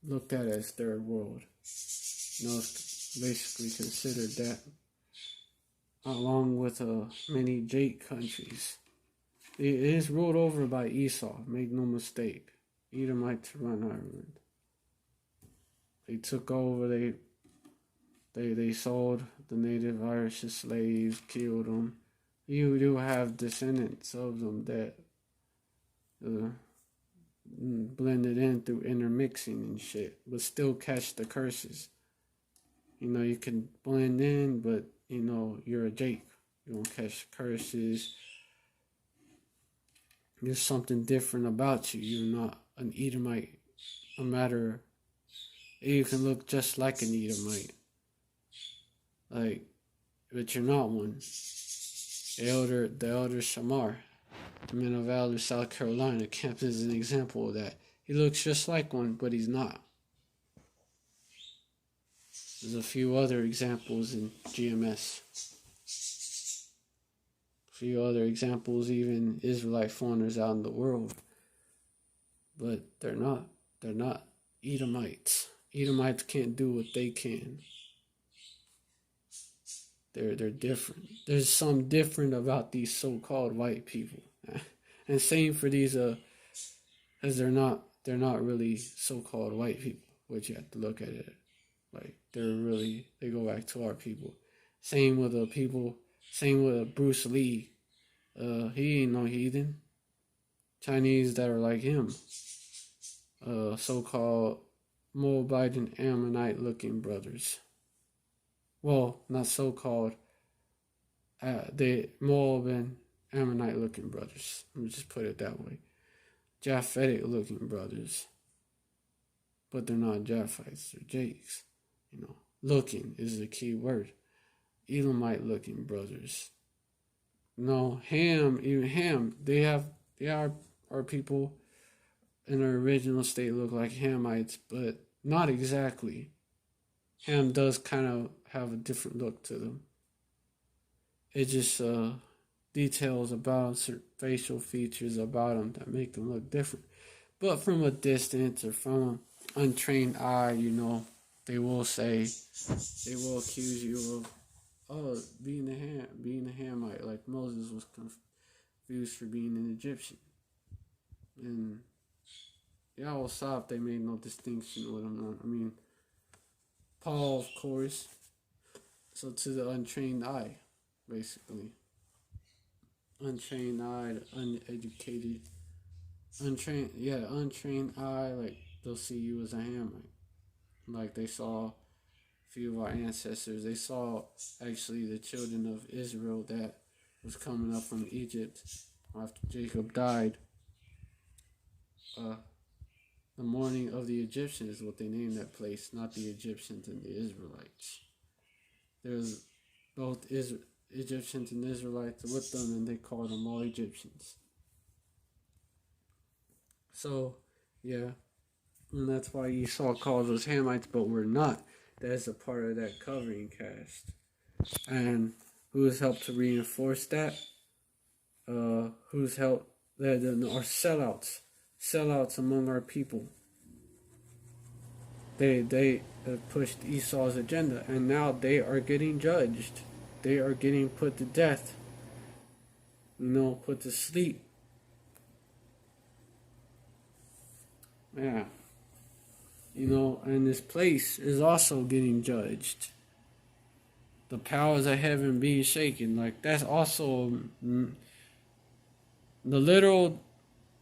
looked at as third world. It's basically considered that, along with many Jake countries. It is ruled over by Esau, make no mistake. Edomites run Ireland. They took over, they sold the native Irish as slaves, killed them. You do have descendants of them that blended in through intermixing and shit, but still catch the curses. You can blend in, but you're a Jake. You don't catch curses. There's something different about you. You're not an Edomite. You can look just like an Edomite. But you're not one. The elder Shamar, the men of Valor, South Carolina, Camp is an example of that. He looks just like one, but he's not. There's a few other examples in GMS. A few other examples, even Israelite foreigners out in the world. But they're not Edomites. Edomites can't do what they can. They're different. There's something different about these so-called white people. And same for these as they're not really so-called white people, which you have to look at it like they go back to our people. Same with Bruce Lee. He ain't no heathen. Chinese that are like him. So-called Moabite and Ammonite looking brothers. Well, not so-called. They Moab and Ammonite looking brothers. Let me just put it that way. Japhetic looking brothers. But they're not Japhites, they're Jakes. Looking is the key word. Elamite looking brothers. No, even Ham, they are people in their original state look like Hamites, but not exactly. Ham does kind of have a different look to them. It just details about certain facial features about them that make them look different. But from a distance or from an untrained eye, they will accuse you of being a Hamite, like Moses was confused for being an Egyptian. And Yasharahla, they made no distinction with him. I mean, Paul, of course. So to the untrained eye, basically. Untrained eye, uneducated. Untrained eye, like, they'll see you as a Hamite. Like they saw a few of our ancestors. They saw, actually, the children of Israel that was coming up from Egypt after Jacob died. The morning of the Egyptians is what they named that place, not the Egyptians and the Israelites. There's both Egyptians and Israelites with them, and they called them all Egyptians. So, yeah, and that's why Esau calls us Hamites, but we're not. That's a part of that covering cast. And who's helped to reinforce that? Who's helped? Our sellouts among our people. They pushed Esau's agenda, and now they are getting judged. They are getting put to death. Put to sleep. Yeah. And this place is also getting judged. The powers of heaven being shaken. Like, that's also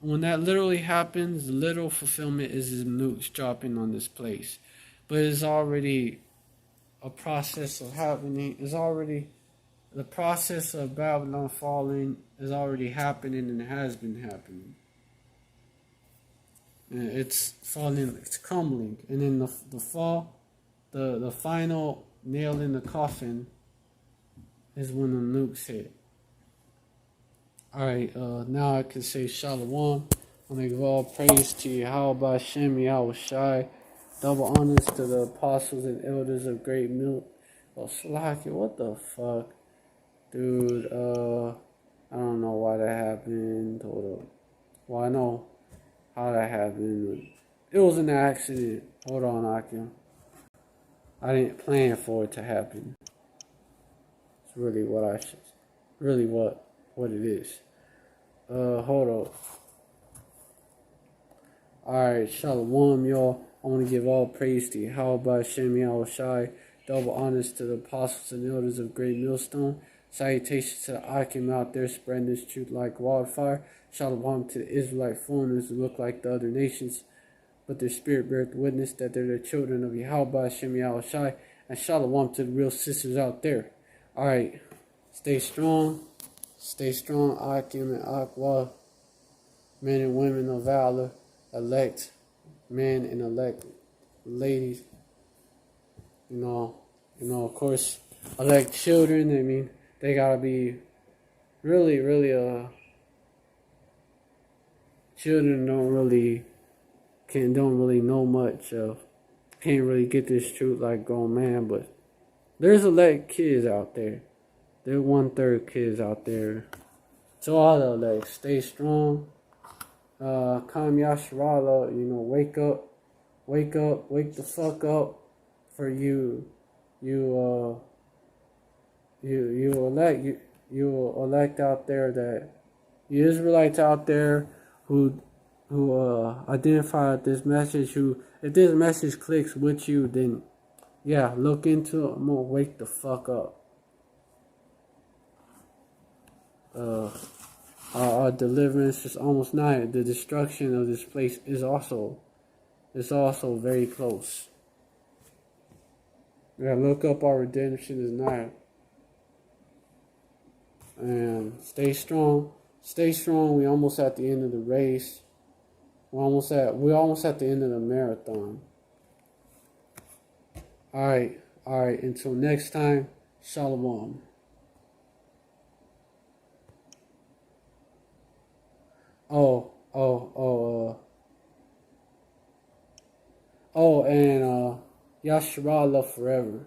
when that literally happens, the literal fulfillment is his nukes dropping on this place. But it's already a process of happening. The process of Babylon falling is already happening and has been happening. And it's falling, it's crumbling. And then the fall, the final nail in the coffin is when the nukes hit. Alright, now I can say Shalom. I'm going to give all praise to Yahweh Hashem Yahushai. Double honors to the apostles and elders of great milk. Oh, Slacky, what the fuck? Dude, I don't know why that happened. Hold up. Well, I know how that happened. It was an accident. Hold on, Akim. I didn't plan for it to happen. It's really what it is. Hold up. Alright, Shalom, y'all. I want to give all praise to Yahweh Hashem Yahushai. Double honors to the apostles and elders of Great Millstone. Salutations to the Akim out there spreading this truth like wildfire. Shalom to the Israelite foreigners who look like the other nations, but their spirit beareth witness that they're the children of Yahweh Hashem Yahushai. And shalom to the real sisters out there. Alright, stay strong. Stay strong, Akim and Aqua. Men and women of valor. Elect men and elect ladies. Of course, elect children. I mean, they gotta be really, children don't really know much of, can't really get this truth like grown man, but there's elect kids out there. There are 1/3 kids out there. To all the elect, stay strong. Come Yasharahla, wake up. Wake up, wake the fuck up for you you elect out there that you Israelites out there who identify this message, who if this message clicks with you, then yeah, look into it more, wake the fuck up. Our deliverance is almost nigh. The destruction of this place is also very close. Yeah, look up, our redemption is nigh. And stay strong. Stay strong. We almost at the end of the race. We're almost at the end of the marathon. Alright. Until next time, Shalom. And Yasharahla forever.